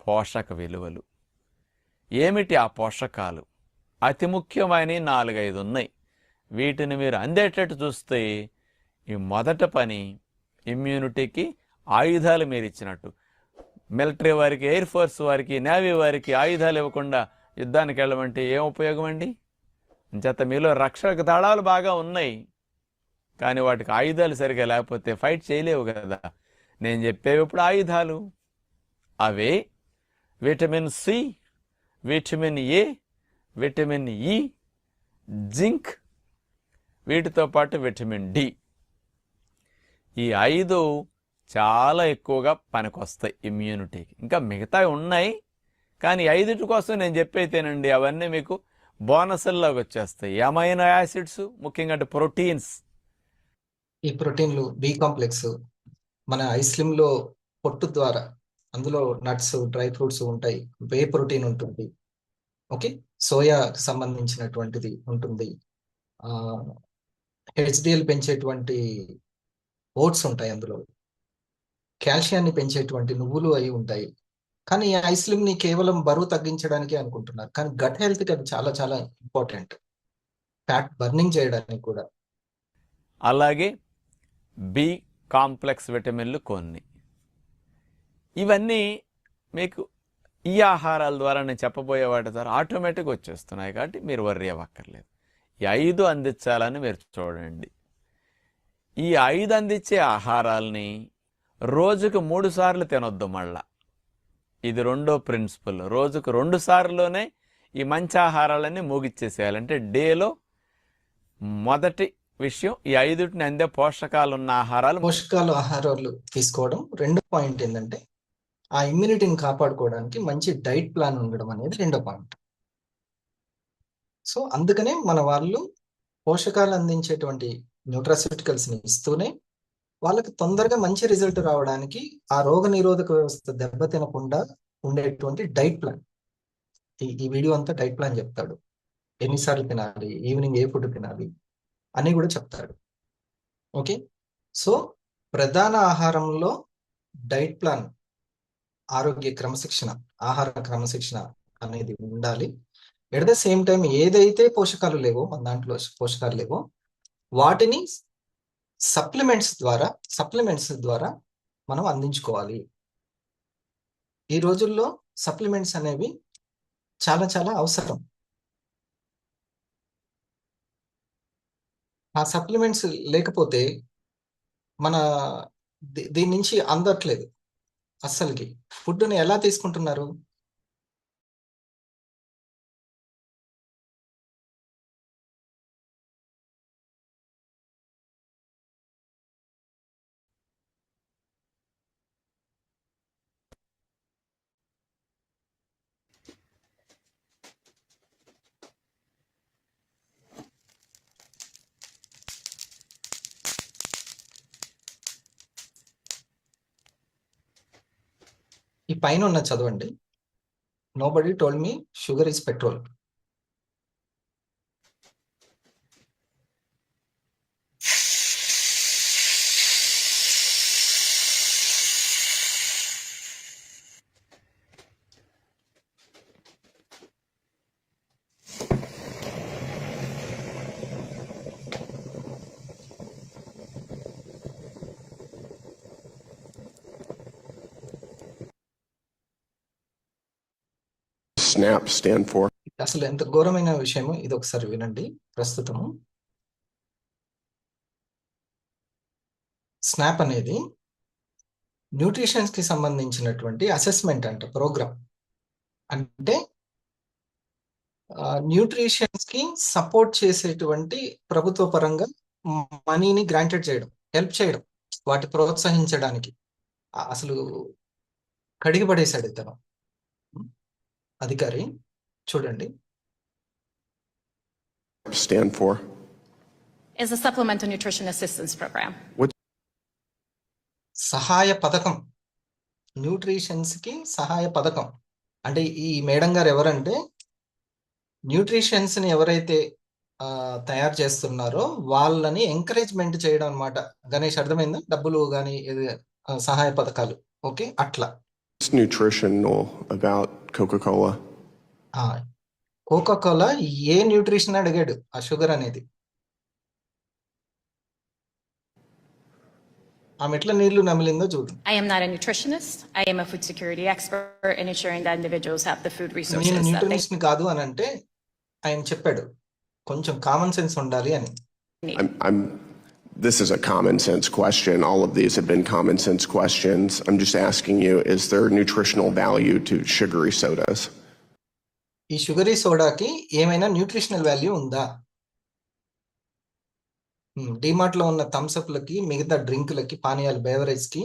S5: పోషక విలువలు. ఏమిటి ఆ పోషకాలు? అతి ముఖ్యమైన 4-5 ఉన్నాయి. వీటిని మీరు అందేటట్టు చూస్తే ఈ మొదట పని ఇమ్యూనిటీకి ఆయుధాలు మీరు ఇచ్చినట్టు. మిలిటరీ వారికి, ఎయిర్ ఫోర్స్ వారికి, నేవీ వారికి ఆయుధాలు ఇవ్వకుండా యుద్ధానికి వెళ్ళమంటే ఏం ఉపయోగం అండి? అంచేత మీలో రక్షక దళాలు బాగా ఉన్నాయి, కానీ వాటికి ఆయుధాలు సరిగా లేకపోతే ఫైట్ చేయలేవు కదా. నేను చెప్పేవి ఇప్పుడు ఆయుధాలు. అవే vitamin C, vitamin A, vitamin E, zinc, వీటితో పాటు విటమిన్ డి. ఈ 5 చాలా ఎక్కువగా పనికొస్తాయి ఇమ్యూనిటీకి. ఇంకా మిగతావి ఉన్నాయి, కానీ 5 కోసం నేను చెప్పైతేనండి అవన్నీ మీకు బోనస్ల్లోకి వచ్చేస్తాయి. అమైనో యాసిడ్స్, ముఖ్యంగా అంటే ప్రోటీన్స్.
S1: ఈ ప్రోటీన్లు, బి కాంప్లెక్స్, మన ఐస్లిమ్లో పొట్టు ద్వారా, అందులో నట్స్, డ్రై ఫ్రూట్స్ ఉంటాయి. వే ప్రోటీన్ ఉంటుంది, ఓకే, సోయాకి సంబంధించినటువంటిది ఉంటుంది. హెచ్డిఎల్ పెంచేటువంటి ఓట్స్ ఉంటాయి, అందులో కాల్షియాన్ని పెంచేటువంటి నువ్వులు అవి ఉంటాయి. కానీ ఈ ఐస్లిమ్ని కేవలం బరువు తగ్గించడానికి అనుకుంటున్నారు, కానీ గట్ హెల్త్కి అది చాలా చాలా ఇంపార్టెంట్, ఫ్యాట్ బర్నింగ్ చేయడానికి కూడా.
S5: అలాగే బి కాంప్లెక్స్ విటమిన్లు కొన్ని. ఇవన్నీ మీకు ఈ ఆహారాల ద్వారా, నేను చెప్పబోయే వాటి ద్వారా ఆటోమేటిక్గా వచ్చేస్తున్నాయి, కాబట్టి మీరు వర్రీ అవ్వక్కర్లేదు. ఈ 5 అందించాలని మీరు చూడండి. ఈ 5 అందించే ఆహారాలని రోజుకు 3 సార్లు తినొద్దు. మళ్ళా ఇది రెండో ప్రిన్సిపల్. రోజుకు 2 సార్లులోనే ఈ మంచి ఆహారాలన్నీ ముగిచ్చేసేయాలి. అంటే డేలో మొదటి విషయం ఈ 5టిని అందే పోషకాలు
S1: ఆహారాలు తీసుకోవడం. రెండో పాయింట్ ఏంటంటే ఆ ఇమ్యూనిటీని కాపాడుకోవడానికి మంచి డైట్ ప్లాన్ ఉండడం అనేది రెండో పాయింట్. సో అందుకనే మన వాళ్ళు పోషకాలు అందించేటువంటి న్యూట్రాస్యూటికల్స్ని ఇస్తూనే వాళ్ళకి తొందరగా మంచి రిజల్ట్ రావడానికి, ఆ రోగ నిరోధక వ్యవస్థ దెబ్బతినకుండా ఉండేటువంటి డైట్ ప్లాన్. ఈ వీడియో అంతా డైట్ ప్లాన్ చెప్తాడు. ఎన్నిసార్లు తినాలి, ఈవినింగ్ ఏ ఫుడ్ తినాలి అని కూడా చెప్తాడు. ఓకే, సో ప్రధాన ఆహారంలో డైట్ ప్లాన్, ఆరోగ్య క్రమశిక్షణ, ఆహార క్రమశిక్షణ అనేది ఉండాలి. ఎట్ ద సేమ్ టైం ఏదైతే పోషకాలు లేవో, మన దాంట్లో పోషకాలు లేవో, వాటిని సప్లిమెంట్స్ ద్వారా మనం అందించుకోవాలి. ఈ రోజుల్లో సప్లిమెంట్స్ అనేవి చాలా చాలా అవసరం. ఆ సప్లిమెంట్స్ లేకపోతే మన దీని నుంచి అందట్లేదు. అస్సలకి ఫుడ్ని ఎలా తీసుకుంటున్నారు? ఈ పైన ఉన్న చదవండి. Nobody told me sugar is petrol.
S6: SNAP stand for?
S1: అసలు ఎంత ఘోరమైన విషయము ఇది ఒకసారి వినండి. ప్రస్తుతము స్నాప్ అనేది న్యూట్రిషన్స్ కి సంబంధించినటువంటి అసెస్మెంట్ అంట ప్రోగ్రామ్. అంటే న్యూట్రిషన్స్ కి సపోర్ట్ చేసేటువంటి ప్రభుత్వ పరంగా మనీని గ్రాంటెడ్ చేయడం, హెల్ప్ చేయడం, వాటి ప్రోత్సహించడానికి అసలు కడిగి పడేశాడు ఇతను అధికారి. చూడండి.
S6: Stand for?
S7: Is a supplemental nutrition assistance program.
S1: సహాయ పథకం, న్యూట్రిషన్స్ కి సహాయ పథకం. అంటే ఈ మేడం గారు ఎవరంటే న్యూట్రిషన్స్ ని ఎవరైతే తయారు చేస్తున్నారో వాళ్ళని ఎంకరేజ్మెంట్ చేయడం అన్నమాట. గణేష్ అర్థమైందా? డబ్బులు కానీ సహాయ పథకాలు. ఓకే, అట్లా.
S6: What's nutritional about Coca-Cola?
S1: Coca-Cola A nutrition అడిగాడు ఆ షుగర్ అనేది. ఆమె ఎట్లా నీళ్లు నమిలిందో చూద్దాం.
S7: I am not a nutritionist. I am a food security expert in ensuring that individuals have the food resources
S1: నేను
S7: that they
S1: న్యూట్రిషనిస్ట్ ని కాదు అని అంటే ఆయన చెప్పాడు కొంచెం కామన్ సెన్స్ ఉండాలి అని.
S6: This is a common sense question. All of these have been common sense questions. I'm just asking you, is there nutritional value to sugary sodas?
S1: ఈ షుగరీ సోడాకి ఏమైనా న్యూట్రిషనల్ వాల్యూ ఉందా? డిమార్ట్ లో ఉన్న థమ్స్అప్ లకి, మిగతా డ్రింకులకి, పానీయాలు, బెవరేజ్ కి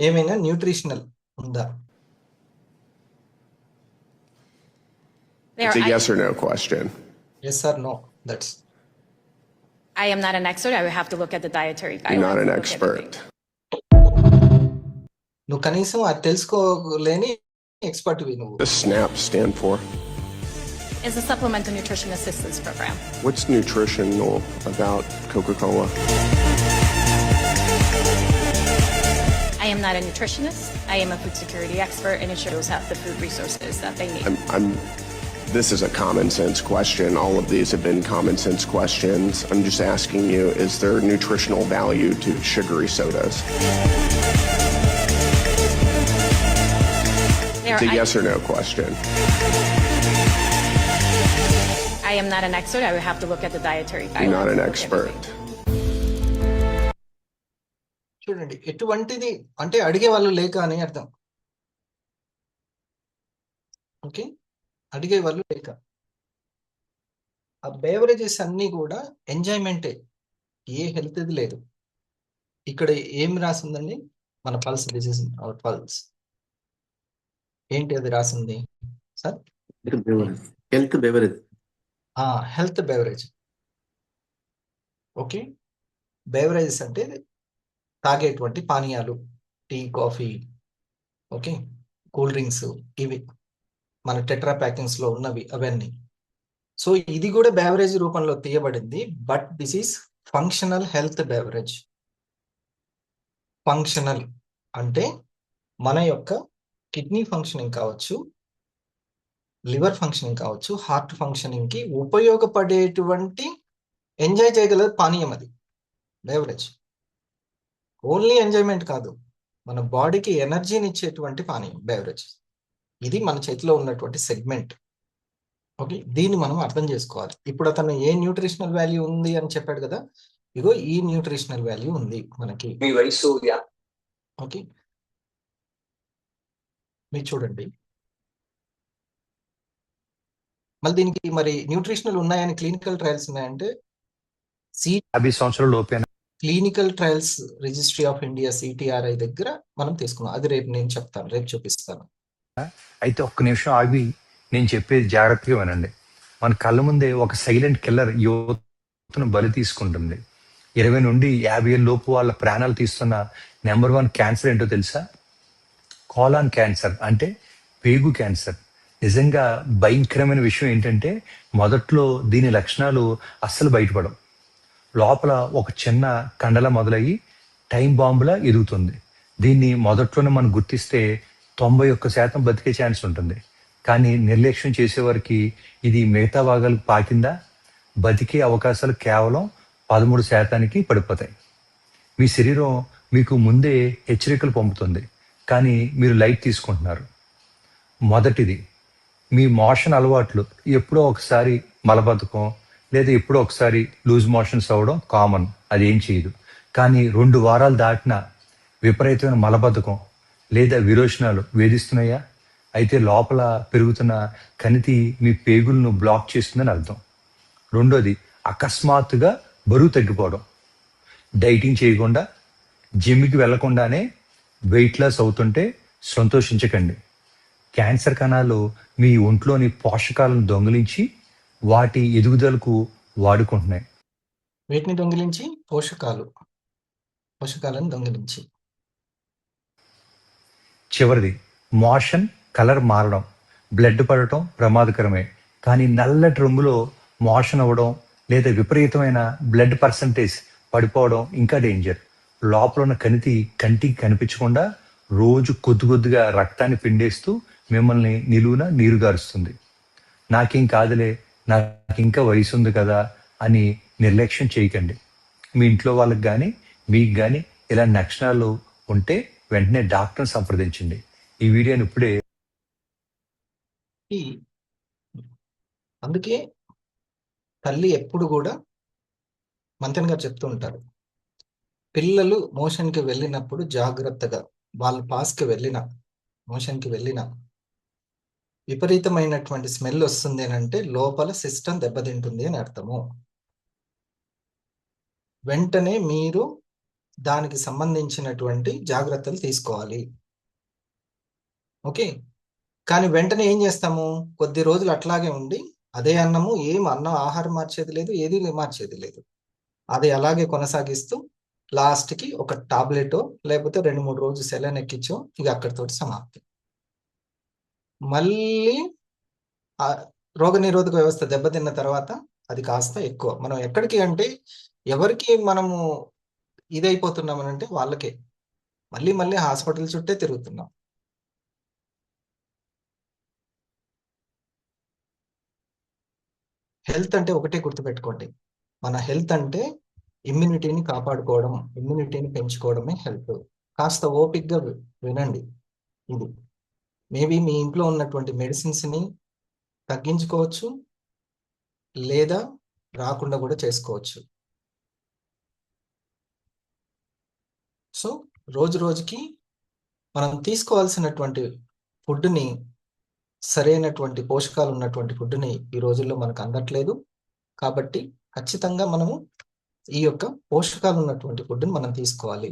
S1: ఏమైనా న్యూట్రిషనల్ ఉందా?
S6: It's a yes or no question.
S1: Yes or no. That's.
S7: I am not an expert. I would have to look at the dietary guidelines.
S6: You're not an
S7: to look at
S6: expert.
S7: everything.
S1: నువ్వు కనీసం అది తెలుసుకోలేని expert వి నువ్వు.
S6: Does SNAP stand for?
S7: Is a supplemental nutrition assistance program.
S6: What's nutritional about Coca-Cola?
S7: I am not a nutritionist. I am a food security expert and ensure those have the food resources that they need.
S6: This is a common sense question. All of these have been common sense questions. I'm just asking you, is there nutritional value to sugary sodas? It's a yes or no question.
S7: I am not an expert. I would have to look at the dietary guidelines.
S6: You're not an
S7: to look at
S6: expert.
S7: everything.
S1: చూడండి, ఎటువంటిది అంటే అడిగే వాళ్ళు లేక అని అర్థం. Okay, అడిగే వాళ్ళు లేక. ఆ బేవరేజెస్ అన్ని కూడా ఎంజాయ్మెంటే, ఏ హెల్త్ ఇది లేదు. ఇక్కడ ఏం రాసిందండి? మన pulse, this is our pulse. ఏంటి అది రాసింది sir?
S8: Health beverage.
S1: Health beverage. Okay, beverages అంటే తాగేటువంటి పానీయాలు, tea, coffee, okay, cool drinks, ఇవి మన టెట్రా ప్యాకింగ్స్ లో ఉన్నవి అవన్నీ. సో ఇది కూడా బెవరేజ్ రూపంలో తీయబడింది. But this is functional health beverage. Functional అంటే మన యొక్క కిడ్నీ ఫంక్షనింగ్ కావచ్చు, లివర్ ఫంక్షనింగ్ కావచ్చు, హార్ట్ ఫంక్షనింగ్ కి ఉపయోగపడేటువంటి ఎంజాయ్ చేయగల పానీయం అది బెవరేజ్. ఓన్లీ ఎంజాయ్మెంట్ కాదు, మన బాడీకి ఎనర్జీని ఇచ్చేటువంటి పానీయం బెవరేజ్. ఇది మన చేతిలో ఉన్నటువంటి సెగ్మెంట్. ఓకే, దీన్ని మనం అర్థం చేసుకోవాలి. ఇప్పుడు అతను ఏ న్యూట్రిషనల్ వాల్యూ ఉంది అని చెప్పాడు కదా, ఇగో ఈ న్యూట్రిషనల్ వాల్యూ ఉంది మనకి.
S8: మీ వయసు
S1: ఓకే, మీరు చూడండి. మళ్ళీ దీనికి మరి న్యూట్రిషనల్ ఉన్నాయని క్లినికల్ ట్రయల్స్ ఉన్నాయంటే
S9: 50 సంవత్సరాల లోపే
S1: clinical trials registry of India CTRI దగ్గర మనం తీసుకున్నాం. అది రేపు నేను చెప్తాను, రేపు చూపిస్తాను.
S9: అయితే ఒక్క నిమిషం ఆగి నేను చెప్పేది జాగ్రత్తగా వినండి. మన కళ్ళ ముందే ఒక సైలెంట్ కిల్లర్ యువతను బలి తీసుకుంటుంది. 20 నుండి 50 ఏళ్ళ లోపు వాళ్ళ ప్రాణాలు తీస్తున్న నెంబర్ 1 క్యాన్సర్ ఏంటో తెలుసా? కోలాన్ క్యాన్సర్, అంటే పేగు క్యాన్సర్. నిజంగా భయంకరమైన విషయం ఏంటంటే మొదట్లో దీని లక్షణాలు అస్సలు బయటపడవు. లోపల ఒక చిన్న కండల మొదలయ్యి టైం బాంబులా ఎదుగుతుంది. దీన్ని మొదట్లోనే మనం గుర్తిస్తే 91% బతికే ఛాన్స్ ఉంటుంది. కానీ నిర్లక్ష్యం చేసేవారికి ఇది మిగతా భాగాలకు పాకిందా బతికే అవకాశాలు కేవలం 13%కి పడిపోతాయి. మీ శరీరం మీకు ముందే హెచ్చరికలు పంపుతుంది, కానీ మీరు లైట్ తీసుకుంటున్నారు. మొదటిది, మీ మోషన్ అలవాట్లు ఎప్పుడో ఒకసారి మలబద్ధకం లేదా ఎప్పుడో ఒకసారి లూజ్ మోషన్స్ అవ్వడం కామన్, అది ఏం చేయదు. కానీ 2 వారాలు దాటిన విపరీతమైన మలబద్ధకం లేదా విరోచనాలు వేధిస్తున్నాయా? అయితే లోపల పెరుగుతున్న కణితి మీ పేగులను బ్లాక్ చేస్తుందని అర్థం. రెండోది, అకస్మాత్తుగా బరువు తగ్గిపోవడం. డైటింగ్ చేయకుండా, జిమ్కి వెళ్లకుండానే వెయిట్ లాస్ అవుతుంటే సంతోషించకండి. క్యాన్సర్ కణాలు మీ ఒంట్లోని పోషకాలను దొంగిలించి వాటి ఎదుగుదలకు వాడుకుంటున్నాయి.
S1: వీటిని దొంగిలించి పోషకాలను దొంగిలించి.
S9: చివరిది, మోషన్ కలర్ మారడం, బ్లడ్ పడటం ప్రమాదకరమే. కానీ నల్లటి రంగులో మోషన్ అవ్వడం లేదా విపరీతమైన బ్లడ్ పర్సంటేజ్ పడిపోవడం ఇంకా డేంజర్. లోపల ఉన్న కణితి కంటికి కనిపించకుండా రోజు కొద్ది కొద్దిగా రక్తాన్ని పిండేస్తూ మిమ్మల్ని నిలువున నీరుగారుస్తుంది. నాకేం కాదులే, నాకు ఇంకా వయసు ఉంది కదా అని నిర్లక్ష్యం చేయకండి. మీ ఇంట్లో వాళ్ళకి కానీ మీకు కానీ ఇలా లక్షణాలు ఉంటే వెంటనే డాక్టర్ని సంప్రదించండి. ఈ వీడియోని ఇప్పుడే.
S1: అందుకే తల్లి ఎప్పుడు కూడా మంతెన్ గారు చెప్తూ ఉంటారు, పిల్లలు మోషన్కి వెళ్ళినప్పుడు జాగ్రత్తగా, వాళ్ళు పాస్కి వెళ్ళిన మోషన్కి వెళ్ళిన విపరీతమైనటువంటి స్మెల్ వస్తుంది అని అంటే లోపల సిస్టమ్ దెబ్బతింటుంది అని అర్థము. వెంటనే మీరు దానికి సంబంధించినటువంటి జాగ్రత్తలు తీసుకోవాలి. ఓకే, కానీ వెంటనే ఏం చేస్తాము, కొద్ది రోజులు అట్లాగే ఉండి అదే అన్నము, అన్నం ఆహారం మార్చేది లేదు, ఏది మార్చేది లేదు, అది అలాగే కొనసాగిస్తూ లాస్ట్కి ఒక టాబ్లెట్ లేకపోతే 2-3 రోజులు సెలైన్ ఎక్కించో, ఇక అక్కడితోటి సమాప్తి. మళ్ళీ రోగ నిరోధక వ్యవస్థ దెబ్బతిన్న తర్వాత అది కాస్త ఎక్కువ. మనం ఎక్కడికి అంటే ఎవరికి మనము ఇదైపోతున్నామనంటే వాళ్ళకే మళ్ళీ హాస్పిటల్ చుట్టే తిరుగుతున్నాం. హెల్త్ అంటే ఒకటే గుర్తుపెట్టుకోండి, మన హెల్త్ అంటే ఇమ్యూనిటీని కాపాడుకోవడం, ఇమ్యూనిటీని పెంచుకోవడమే హెల్త్. కాస్త ఓపిక్గా వినండి. ఇది మేబీ మీ ఇంట్లో ఉన్నటువంటి మెడిసిన్స్ని తగ్గించుకోవచ్చు లేదా రాకుండా కూడా చేసుకోవచ్చు. సో రోజు రోజుకి మనం తీసుకోవాల్సినటువంటి ఫుడ్ని, సరైనటువంటి పోషకాలు ఉన్నటువంటి ఫుడ్ని ఈ రోజుల్లో మనకు అందట్లేదు. కాబట్టి ఖచ్చితంగా మనము ఈ యొక్క పోషకాలు ఉన్నటువంటి ఫుడ్ని మనం తీసుకోవాలి.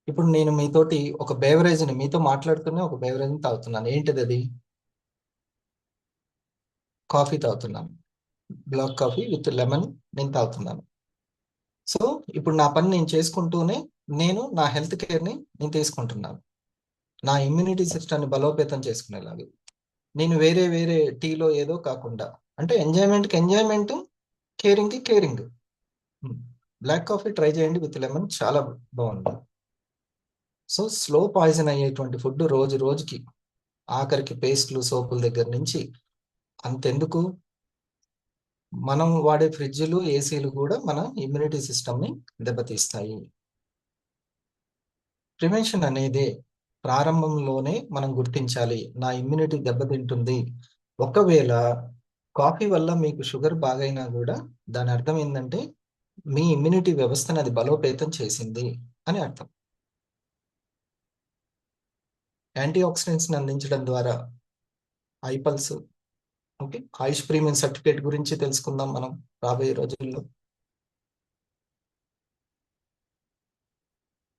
S1: ఇప్పుడు నేను మీతోటి ఒక బేవరేజ్ని, మీతో మాట్లాడుతూనే ఒక బేవరేజ్ని తాగుతున్నాను. ఏంటిది అది? కాఫీ తాగుతున్నాను, బ్లాక్ కాఫీ విత్ లెమన్ నేను తాగుతున్నాను. సో ఇప్పుడు నా పని నేను చేసుకుంటూనే నేను నా హెల్త్ కేర్ని నేను తీసుకుంటున్నాను, నా ఇమ్యూనిటీ సిస్టమ్ని బలోపేతం చేసుకునేలాగా. నేను వేరే టీలో ఏదో కాకుండా, అంటే ఎంజాయ్మెంట్కి ఎంజాయ్మెంట్, కేరింగ్కి కేరింగ్. బ్లాక్ కాఫీ ట్రై చేయండి విత్ లెమన్, చాలా బాగుంది. సో స్లో పాయిజన్ అయ్యేటువంటి ఫుడ్ రోజు రోజుకి, ఆఖరికి పేస్ట్లు సోపుల దగ్గర నుంచి అంతెందుకు, మనం వాడే ఫ్రిడ్జ్లు ఏసీలు కూడా మన ఇమ్యూనిటీ సిస్టమ్ని దెబ్బతీస్తాయి. ప్రివెన్షన్ అనేది ప్రారంభంలోనే మనం గుర్తించాలి, నా ఇమ్యూనిటీ దెబ్బతింటుంది. ఒకవేళ కాఫీ వల్ల మీకు షుగర్ బాగైనా కూడా దాని అర్థం ఏంటంటే మీ ఇమ్యూనిటీ వ్యవస్థను అది బలోపేతం చేసింది అని అర్థం. యాంటీ ఆక్సిడెంట్స్ని అందించడం ద్వారా ఐపల్స్, ఓకే, ఆయుష్ ప్రీమియం సర్టిఫికేట్ గురించి తెలుసుకుందాం మనం రాబోయే రోజుల్లో.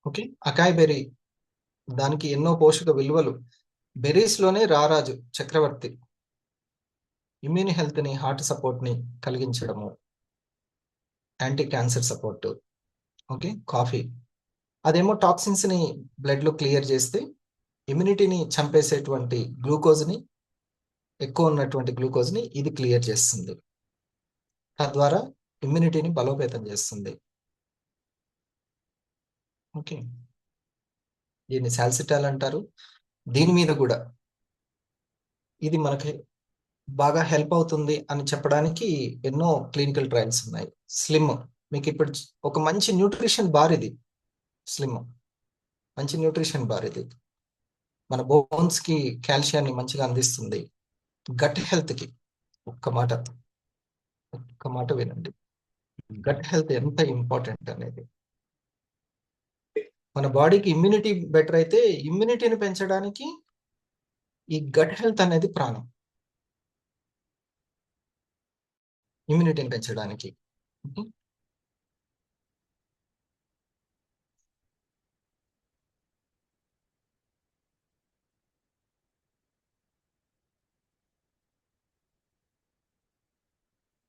S1: ఓకే, అకాయ్ బెర్రీ, దానికి ఎన్నో పోషక విలువలు. బెర్రీస్లోనే రారాజు చక్రవర్తి, ఇమ్యూన్ హెల్త్ని, హార్ట్ సపోర్ట్ని కలిగించడము, anti cancer support. Okay, coffee అదేమో టాక్సిన్స్ని బ్లడ్లో క్లియర్ చేస్తే ఇమ్యూనిటీని చంపేసేటువంటి గ్లూకోజ్ని, ఎక్కువ ఉన్నటువంటి గ్లూకోజ్ని ఇది క్లియర్ చేస్తుంది, తద్వారా ఇమ్యూనిటీని బలోపేతం చేస్తుంది. ఓకే, దీన్ని సాల్సిటాల్ అంటారు. దీని మీద కూడా ఇది మనకి బాగా హెల్ప్ అవుతుంది అని చెప్పడానికి ఎన్నో క్లినికల్ ట్రయల్స్ ఉన్నాయి. స్లిమ్, మీకు ఇప్పుడు ఒక మంచి న్యూట్రిషన్ బార్ ఇది. స్లిమ్ మంచి న్యూట్రిషన్ బార్ ఇది, మన బోన్స్కి కాల్షియాన్ని మంచిగా అందిస్తుంది. గట్ హెల్త్కి ఒక్క మాట వినండి. గట్ హెల్త్ ఎంత ఇంపార్టెంట్ అనేది. మన బాడీకి ఇమ్యూనిటీ బెటర్ అయితే ఇమ్యూనిటీని పెంచడానికి ఈ గట్ హెల్త్ అనేది ప్రాణం. ఇమ్యూనిటీని పెంచడానికి.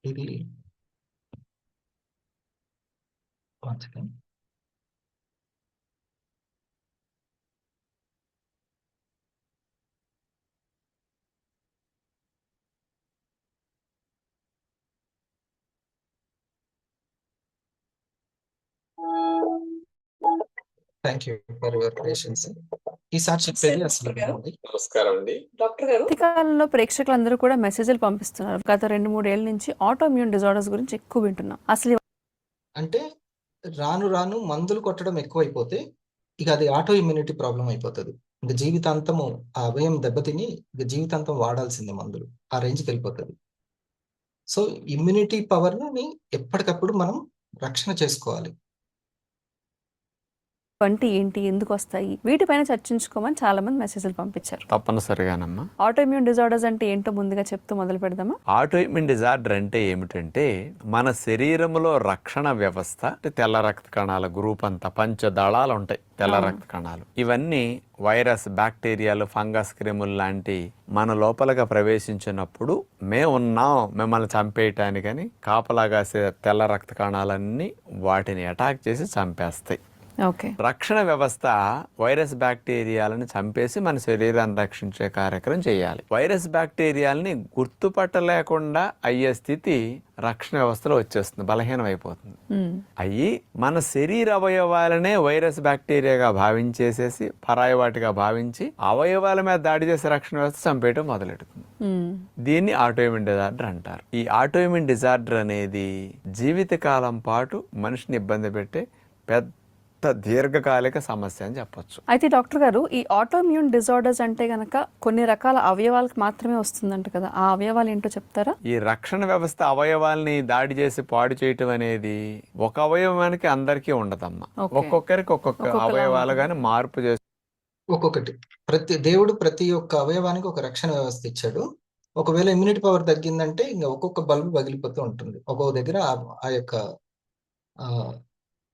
S1: ఇది one second. Thank you for your patience. ఈసారి చెప్పేది అసలు వినండి.
S10: నమస్కారం అండి.
S11: డాక్టర్ గారు, ఈ కాలంలో ప్రేక్షకులందరూ కూడా మెసేజ్లు పంపిస్తున్నారు. గత 2-3 ఏళ్ల నుంచి ఆటోఇమ్యూన్ డిజార్డర్స్ గురించి ఎక్కువ వింటున్నాం. అసలు
S1: అంటే రాను రాను మందులు కొట్టడం ఎక్కువైపోతే ఇక అది ఆటో ఇమ్యూనిటీ ప్రాబ్లం అయిపోతుంది. ఇంక జీవితాంతము ఆ అవయం దెబ్బతిని ఇక జీవితాంతం వాడాల్సిందే మందులు. ఆ రేంజ్కి వెళ్ళిపోతుంది. సో ఇమ్యూనిటీ పవర్ని ఎప్పటికప్పుడు మనం రక్షణ చేసుకోవాలి.
S11: వంటి ఏంటి, ఎందుకు వస్తాయి, వీటిపైన చర్చించుకోమని చాలా మంది మెసేజ్లు పంపించారు.
S5: తప్పనిసరిగానమ్మా.
S11: ఆటోఇమ్యూన్ డిజార్డర్స్ అంటే ఏంటో ముందుగా చెప్తూ మొదలు పెడదామా?
S5: ఆటోఇమ్యూన్ డిజార్డర్ అంటే ఏమిటంటే మన శరీరంలో రక్షణ వ్యవస్థ, తెల్ల రక్త కణాల గ్రూప్ అంతా పంచదళాలు ఉంటాయి. తెల్ల రక్త కణాలు ఇవన్నీ వైరస్, బ్యాక్టీరియాలు, ఫంగస్, క్రిములు లాంటి మన లోపలగా ప్రవేశించినప్పుడు మేమున్నాం మిమ్మల్ని చంపేయటానికని కాపలాగాసే తెల్ల రక్త కణాలన్నీ వాటిని అటాక్ చేసి చంపేస్తాయి. రక్షణ వ్యవస్థ వైరస్ బ్యాక్టీరియాలను చంపేసి మన శరీరాన్ని రక్షించే కార్యక్రమం చేయాలి. వైరస్ బ్యాక్టీరియాలని గుర్తుపట్టలేకుండా అయ్యే స్థితి రక్షణ వ్యవస్థలో వచ్చేస్తుంది, బలహీనం అయిపోతుంది. అయ్యి మన శరీర అవయవాలనే వైరస్ బ్యాక్టీరియాగా భావించేసేసి పరాయి వాటిగా భావించి అవయవాల మీద దాడి చేసే రక్షణ వ్యవస్థ చంపేయటం మొదలెడుతుంది. దీన్ని ఆటోఇమ్యూన్ డిజార్డర్ అంటారు. ఈ ఆటోఇమ్యూన్ డిజార్డర్ అనేది జీవితకాలం పాటు మనిషిని ఇబ్బంది పెట్టే పెద్ద దీర్ఘకాలిక సమస్య అని చెప్పొచ్చు.
S11: అయితే డాక్టర్ గారు, ఈ ఆటోఇమ్యూన్ డిజార్డర్స్ అంటే గనక కొన్ని రకాల అవయవాలకు మాత్రమే వస్తుందంట కదా, ఆ అవయవాలు ఏంటో చెప్తారా?
S5: ఈ రక్షణ వ్యవస్థ అవయవాల్ని దాడి చేసి పాడు చేయటం అనేది ఒక అవయవానికి అందరికీ ఉండదమ్మా. ఒక్కొక్కరికి ఒక్కొక్క అవయవాలు గాని మార్పు చేసి
S1: ఒక్కొక్కటి దేవుడు ప్రతి ఒక్క అవయవానికి ఒక రక్షణ వ్యవస్థ ఇచ్చాడు. ఒకవేళ ఇమ్యూనిటీ పవర్ తగ్గిందంటే ఇంకా ఒక్కొక్క బల్బు పగిలిపోతూ ఉంటుంది. ఒక్కొక్క దగ్గర ఆ యొక్క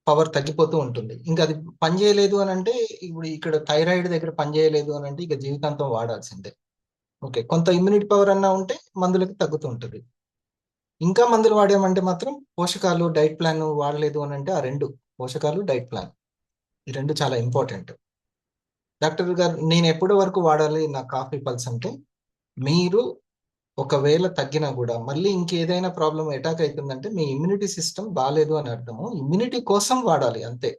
S1: పవర్ తగ్గిపోతూ ఉంటుంది. ఇంకా అది పనిచేయలేదు అని అంటే, ఇప్పుడు ఇక్కడ థైరాయిడ్ దగ్గర పనిచేయలేదు అని అంటే ఇక జీవితాంతం వాడాల్సిందే. ఓకే, కొంత ఇమ్యూనిటీ పవర్ అన్నా ఉంటే మందులకి తగ్గుతూ ఉంటుంది. ఇంకా మందులు వాడామంటే మాత్రం పోషకాలు, డైట్ ప్లాన్ వాడలేదు అని అంటే ఆ రెండు పోషకాలు, డైట్ ప్లాన్ ఈ రెండు చాలా ఇంపార్టెంట్. డాక్టర్ గారు, నేను ఎప్పటి వరకు వాడాలి నా కాఫీ పల్స్ అంటే, మీరు ఒకవేళ తగ్గినా కూడా మళ్ళీ ఇంకేదైనా ప్రాబ్లం అటాక్ అవుతుందంటే మీ ఇమ్యూనిటీ సిస్టమ్ బాగాలేదు అని అర్థము. ఇమ్యూనిటీ కోసం వాడాలి అంతే,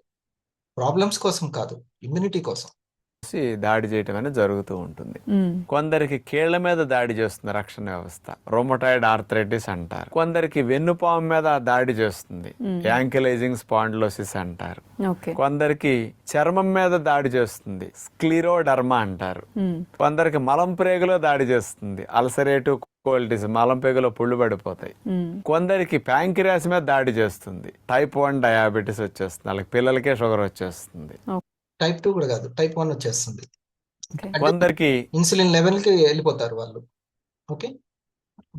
S1: ప్రాబ్లమ్స్ కోసం కాదు, ఇమ్యూనిటీ కోసం
S5: దాడి చేయటం అనేది జరుగుతూ ఉంటుంది. కొందరికి కీళ్ల మీద దాడి చేస్తుంది రక్షణ వ్యవస్థ, రోమటాయిడ్ ఆర్థరైటిస్ అంటారు. కొందరికి వెన్నుపాము మీద దాడి చేస్తుంది, యాంకిలైజింగ్ స్పాండిలోసిస్ అంటారు. కొందరికి చర్మం మీద దాడి చేస్తుంది, స్క్లిరోడర్మా అంటారు. కొందరికి మలం ప్రేగులో దాడి చేస్తుంది, అల్సరేటివ్ కోలిటిస్, మలం పేగులో పుళ్ళు పడిపోతాయి. కొందరికి ప్యాంక్రియాస్ మీద దాడి చేస్తుంది, టైప్ 1 డయాబెటీస్ వచ్చేస్తుంది, వాళ్ళకి పిల్లలకే షుగర్ వచ్చేస్తుంది.
S1: టైప్ 2 కూడా కాదు, టైప్ 1 వచ్చేస్తుంది.
S5: కొందరికి
S1: ఇన్సులిన్ లెవెల్కి వెళ్ళిపోతారు వాళ్ళు. ఓకే,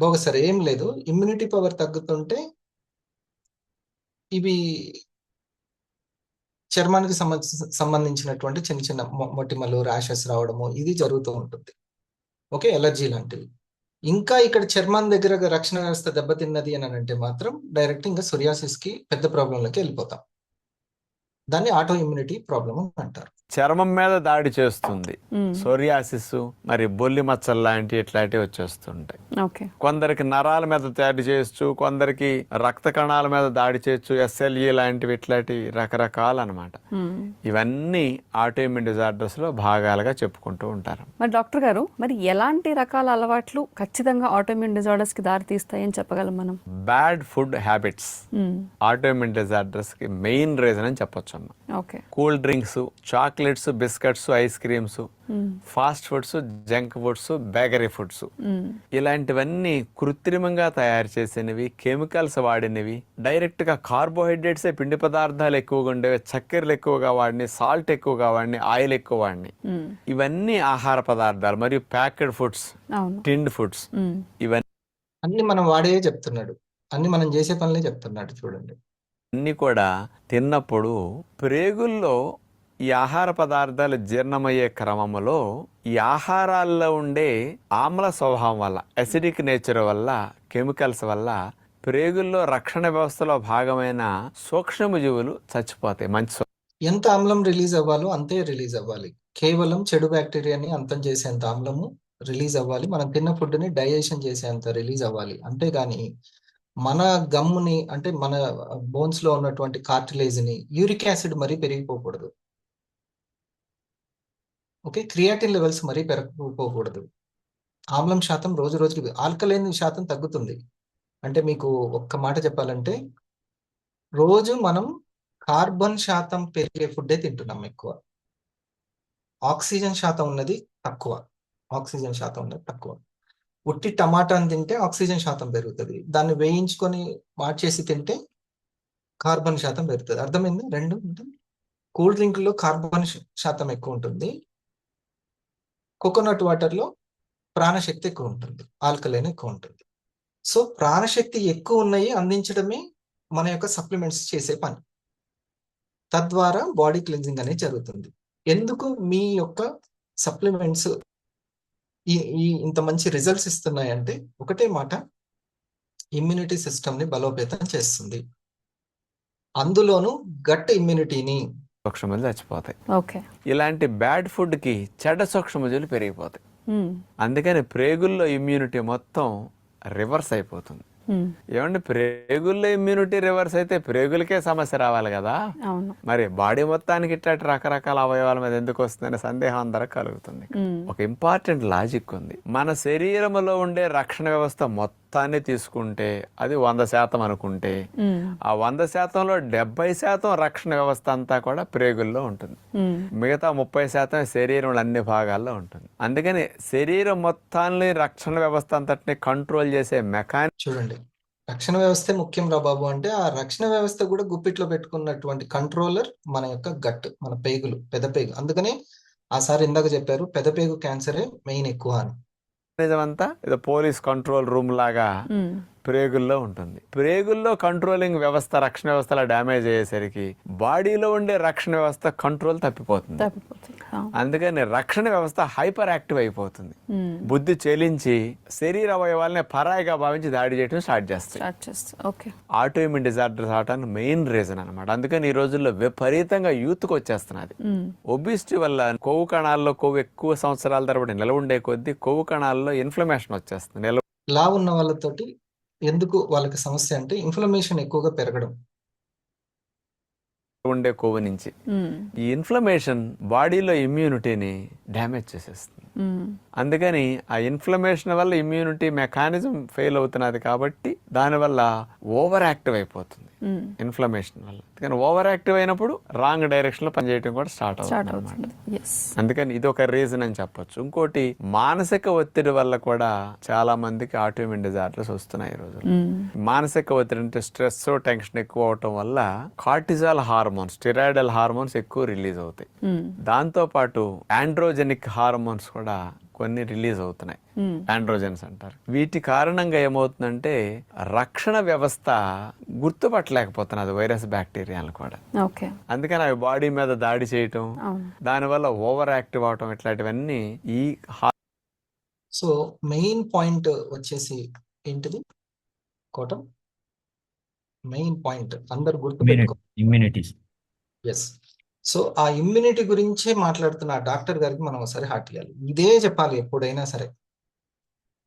S1: బోగసరి ఏం లేదు. ఇమ్యూనిటీ పవర్ తగ్గుతుంటే ఇవి చర్మానికి సంబంధించినటువంటి చిన్న చిన్న మొటిమలు, ర్యాషెస్ రావడము ఇది జరుగుతూ ఉంటుంది. ఓకే, ఎలర్జీ లాంటివి. ఇంకా ఇక్కడ చర్మం దగ్గర రక్షణ వ్యవస్థ దెబ్బతిన్నది అని అంటే మాత్రం డైరెక్ట్ ఇంకా సోరియాసిస్ కి పెద్ద ప్రాబ్లంలోకి వెళ్ళిపోతాం. దాన్ని ఆటో ఇమ్యూనిటీ ప్రాబ్లం అంటారు.
S5: చర్మం మీద దాడి చేస్తుంది, సోరియాసిస్, మరి బొల్లి మచ్చలు లాంటి ఇట్లాంటివి వచ్చేస్తుంటాయి. కొందరికి నరాల మీద దాడి చేయొచ్చు, కొందరికి రక్త కణాల మీద దాడి చేయొచ్చు, SLE లాంటివి ఇట్లాంటి రకరకాలు అనమాట. ఇవన్నీ ఆటోఇమ్యూన్ డిజార్డర్స్ లో భాగాలుగా చెప్పుకుంటూ ఉంటారు.
S11: మరి డాక్టర్ గారు, మరి ఎలాంటి రకాల అలవాట్లు ఖచ్చితంగా ఆటోఇమ్యూన్ డిజార్డర్స్ కి దారి తీస్తాయని చెప్పగలం మనం?
S5: Bad food habits autoimmune disorders కి మెయిన్ రీజన్ అని చెప్పొచ్చు అమ్మా. Cool drinks, chocolate chocolates, biscuits, ice creams, fast foods, junk foods, bakery foods, ఇలాంటివన్నీ కృత్రిమంగా తయారు చేసినవి, కెమికల్స్ వాడినవి, డైరెక్ట్ గా కార్బోహైడ్రేట్సే పిండి పదార్థాలు ఎక్కువగా ఉండేవి, చక్కెరలు ఎక్కువగా వాడిని, సాల్ట్ ఎక్కువగా వాడిని, ఆయిల్ ఎక్కువ వాడిని, ఇవన్నీ ఆహార పదార్థాలు. మరియు ప్యాక్డ్ ఫుడ్స్, టిండ్ ఫుడ్స్, ఇవన్నీ
S1: అన్ని మనం వాడే చెప్తున్నాడు, అన్ని మనం చేసే పనులే చెప్తున్నాడు. చూడండి,
S5: అన్నీ కూడా తిన్నప్పుడు ప్రేగుల్లో ఈ ఆహార పదార్థాలు జీర్ణమయ్యే క్రమంలో ఈ ఆహారాల్లో ఉండే ఆమ్ల స్వభావం వల్ల, అసిడిక్ నేచర్ వల్ల, కెమికల్స్ వల్ల ప్రేగుల్లో రక్షణ వ్యవస్థలో భాగమైన సూక్ష్మజీవులు చచ్చిపోతాయి. మంచి
S1: ఎంత ఆమ్లం రిలీజ్ అవ్వాలో అంతే రిలీజ్ అవ్వాలి. కేవలం చెడు బ్యాక్టీరియాని అంతం చేసేంత ఆమ్లము రిలీజ్ అవ్వాలి. మనం తిన్న ఫుడ్ని డైజెషన్ చేసేంత రిలీజ్ అవ్వాలి. అంతేగాని మన గమ్ముని, అంటే మన బోన్స్ లో ఉన్నటువంటి కార్టిలేజ్ని, యూరిక్ యాసిడ్ మరీ పెరిగిపోకూడదు. ఓకే, క్రియాటిన్ లెవెల్స్ మరీ పెరగకపోకూడదు. ఆమ్లం శాతం రోజు రోజుకి, ఆల్కలైన్ శాతం తగ్గుతుంది. అంటే మీకు ఒక్క మాట చెప్పాలంటే, రోజు మనం కార్బన్ శాతం పెరిగే ఫుడ్డే తింటున్నాం ఎక్కువ. ఆక్సిజన్ శాతం ఉన్నది తక్కువ. ఆక్సిజన్ శాతం ఉన్నది తక్కువ. ఉట్టి టమాటాని తింటే ఆక్సిజన్ శాతం పెరుగుతుంది. దాన్ని వేయించుకొని మార్చేసి తింటే కార్బన్ శాతం పెరుగుతుంది. అర్థమైంది? రెండు ఉంటుంది. కూల్ డ్రింక్లో కార్బన్ శాతం ఎక్కువ ఉంటుంది, కోకోనట్ వాటర్లో ప్రాణశక్తి ఎక్కువ ఉంటుంది, ఆల్కలైన్ ఎక్కువ ఉంటుంది. సో ప్రాణశక్తి ఎక్కువ ఉన్నాయి అందించడమే మన యొక్క సప్లిమెంట్స్ చేసే పని. తద్వారా బాడీ క్లెన్జింగ్ అనేది జరుగుతుంది. ఎందుకు మీ యొక్క సప్లిమెంట్స్ ఈ ఇంత మంచి రిజల్ట్స్ ఇస్తున్నాయంటే, ఒకటే మాట, ఇమ్యూనిటీ సిస్టమ్ని బలోపేతం చేస్తుంది. అందులోనూ గట్ ఇమ్యూనిటీని.
S5: సూక్ష్మజీవులు చచ్చిపోతాయి. ఇలాంటి బ్యాడ్ ఫుడ్ కి చెడ్డ సూక్ష్మజీవులు పెరిగిపోతాయి. అందుకని ప్రేగుల్లో ఇమ్యూనిటీ మొత్తం రివర్స్ అయిపోతుంది. ఏమంటే ప్రేగుల్లో ఇమ్యూనిటీ రివర్స్ అయితే ప్రేగులకే సమస్య రావాలి కదా, మరి బాడీ మొత్తానికి ఇట్లాంటి రకరకాల అవయవాల మీద ఎందుకు వస్తుందనే సందేహం అందరికి కలుగుతుంది. ఒక ఇంపార్టెంట్ లాజిక్ ఉంది. మన శరీరంలో ఉండే రక్షణ వ్యవస్థ మొత్తాన్ని తీసుకుంటే అది 100% అనుకుంటే, ఆ 100%లో 70% రక్షణ వ్యవస్థ అంతా కూడా ప్రేగుల్లో ఉంటుంది. మిగతా 30% శరీరంలో అన్ని భాగాల్లో ఉంటుంది. అందుకని శరీరం మొత్తాన్ని రక్షణ వ్యవస్థ అంతటిని కంట్రోల్ చేసే మెకానిజం.
S1: చూడండి, రక్షణ వ్యవస్థే ముఖ్యం రా బాబు అంటే, ఆ రక్షణ వ్యవస్థ కూడా గుప్పిట్లో పెట్టుకున్నటువంటి కంట్రోలర్ మన యొక్క గట్, మన పేగులు, పెదపేగు. అందుకనే ఆ సార్ ఇందాక చెప్పారు, పెదపేగు క్యాన్సరే మెయిన్ ఎక్కువ అని.
S5: నిజమంతా ఏదో పోలీస్ కంట్రోల్ రూమ్ లాగా ప్రేగుల్లో ఉంటుంది. ప్రేగుల్లో కంట్రోలింగ్ వ్యవస్థ, రక్షణ వ్యవస్థలో డ్యామేజ్ అయ్యేసరికి బాడీలో ఉండే రక్షణ వ్యవస్థ కంట్రోల్ తప్పిపోతుంది. అందుకని రక్షణ వ్యవస్థ హైపర్ యాక్టివ్ అయిపోతుంది. బుద్ధి చెలించి శరీర అవయవాలని పరాయిగా భావించి దాడి చేయడం స్టార్ట్ చేస్తాయి. ఆటోఇమ్యూన్ డిజార్డర్స్ అవటానికి మెయిన్ రీజన్ అనమాట. అందుకని ఈ రోజుల్లో విపరీతంగా యూత్ కు వచ్చేస్తున్నది. ఒబిసిటీ వల్ల కొవ్వు కణాల్లో కొవ్వు ఎక్కువ సంవత్సరాల తరబడి నిలవ ఉండే కొద్దీ కొవ్వు కణాల్లో ఇన్ఫ్లమేషన్ వచ్చేస్తుంది.
S1: లా ఉన్న వాళ్ళతోటి ఎందుకు వాళ్ళకి సమస్య అంటే, ఇన్ఫ్లమేషన్ ఎక్కువగా పెరగడం
S5: ఉండే కొవ్వు నుంచి. ఈ ఇన్ఫ్లమేషన్ బాడీలో ఇమ్యూనిటీని డ్యామేజ్ చేసేస్తుంది. అందుకని ఆ ఇన్ఫ్లమేషన్ వల్ల ఇమ్యూనిటీ మెకానిజం ఫెయిల్ అవుతున్నది కాబట్టి దానివల్ల ఓవర్ యాక్టివ్ అయిపోతుంది ఇన్ఫ్లమేషన్ వల్ల. అందుకని ఓవర్ యాక్టివ్ అయినప్పుడు రాంగ్ డైరెక్షన్ లో పనిచేయడం కూడా స్టార్ట్ అవుతుంది. అందుకని ఇది ఒక రీజన్ అని చెప్పొచ్చు. ఇంకోటి, మానసిక ఒత్తిడి వల్ల కూడా చాలా మందికి ఆటోఇమ్యూన్ డిజార్డర్స్ వస్తున్నాయి ఈ రోజు. మానసిక ఒత్తిడి అంటే స్ట్రెస్, టెన్షన్ ఎక్కువ అవటం వల్ల కార్టిజాల్ హార్మోన్స్, స్టెరాయిడల్ హార్మోన్స్ ఎక్కువ రిలీజ్ అవుతాయి. దాంతో పాటు ఆండ్రోజెనిక్ హార్మోన్స్ కూడా కొన్ని రిలీజ్ అవుతున్నాయి, ఆండ్రోజెన్స్ అంటారు. వీటి కారణంగా ఏమవుతుందంటే రక్షణ వ్యవస్థ గుర్తుపట్టలేకపోతున్నది వైరస్, బ్యాక్టీరియాలు కూడా. అందుకని అవి బాడీ మీద దాడి చేయటం, దానివల్ల ఓవర్ యాక్టివ్ అవటం, ఇట్లాంటివన్నీ ఈ.
S1: సో మెయిన్ పాయింట్ వచ్చేసి ఏంటిది కోటం? మెయిన్ పాయింట్ అందరు గుర్తుపెట్టుకో, ఇమ్యూనిటీ. ఎస్. సో ఆ ఇమ్యూనిటీ గురించే మాట్లాడుతున్న డాక్టర్ గారికి మనం ఒకసారి హార్ట్ ఇవ్వాలి. ఇదే చెప్పాలి ఎప్పుడైనా సరే,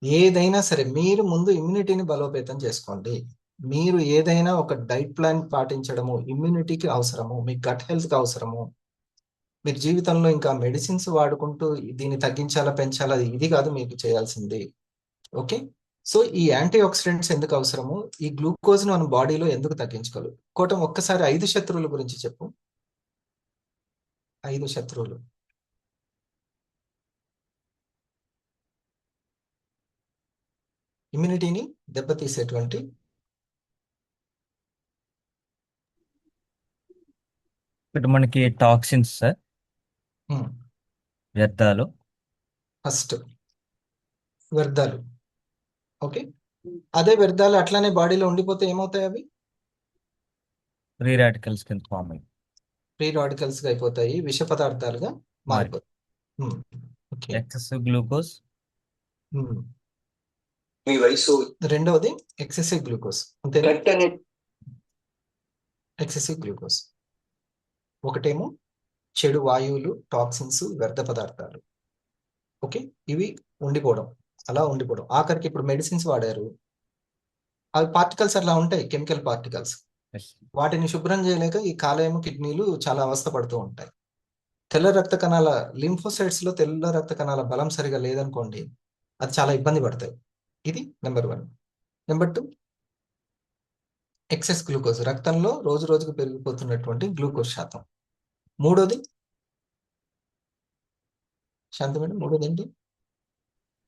S1: ఏదైనా సరే. మీరు ముందు ఇమ్యూనిటీని బలోపేతం చేసుకోండి. మీరు ఏదైనా ఒక డైట్ ప్లాన్ పాటించడము ఇమ్యూనిటీకి అవసరము, మీ గట్ హెల్త్కి అవసరము. మీరు జీవితంలో ఇంకా మెడిసిన్స్ వాడుకుంటూ దీన్ని తగ్గించాలా, పెంచాలా, ఇది కాదు మీకు చేయాల్సింది. ఓకే, సో ఈ యాంటీ ఆక్సిడెంట్స్ ఎందుకు అవసరము, ఈ గ్లూకోజ్ను మన బాడీలో ఎందుకు తగ్గించుకోవాలి? కోటం ఒక్కసారి 5 శత్రువుల గురించి చెప్పు. 5 శత్రువులు. ఇమ్యూనిటీని దెబ్బతీసేటువంటి
S10: ఇప్పుడు మనకి టాక్సిన్స్ సార్, వ్యర్థాలు.
S1: ఫస్ట్ వ్యర్థాలు. ఓకే, అదే వ్యర్థాలు అట్లానే బాడీలో ఉండిపోతే ఏమవుతాయి? అవి
S10: ఫ్రీ రాడికల్స్ కింద ఫామ్ అయ్యి
S1: ఫ్రీ రాడికల్స్ గా అయిపోతాయి, విష పదార్థాలుగా మారిపోతాయి. Okay,
S10: excessive glucose.
S1: మీ వయసు. రెండవది ఎక్సెసివ్ గ్లూకోజ్. అంతేనా? Excessive glucose. ఒకటేమో చెడు వాయువులు, టాక్సిన్స్, వ్యర్థ పదార్థాలు. ఓకే, ఇవి ఉండిపోవడం, అలా ఉండిపోవడం. ఆఖరికి ఇప్పుడు మెడిసిన్స్ వాడారు, అవి పార్టికల్స్ అట్లా ఉంటాయి, కెమికల్ పార్టికల్స్. వాటిని శుభ్రం చేయలేక ఈ కాలేయం, కిడ్నీలు చాలా అవస్థ పడుతూ ఉంటాయి. తెల్ల రక్త కణాల లింఫోసైట్స్ లో తెల్ల రక్త కణాల బలం సరిగా లేదనుకోండి, అది చాలా ఇబ్బంది పడతాయి. ఇది నెంబర్ 1. నెంబర్ 2, ఎక్సెస్ గ్లూకోజ్, రక్తంలో రోజు రోజుకు పెరిగిపోతున్నటువంటి గ్లూకోజ్ శాతం. మూడోది శాంతి మేడం, మూడోది ఏంటి?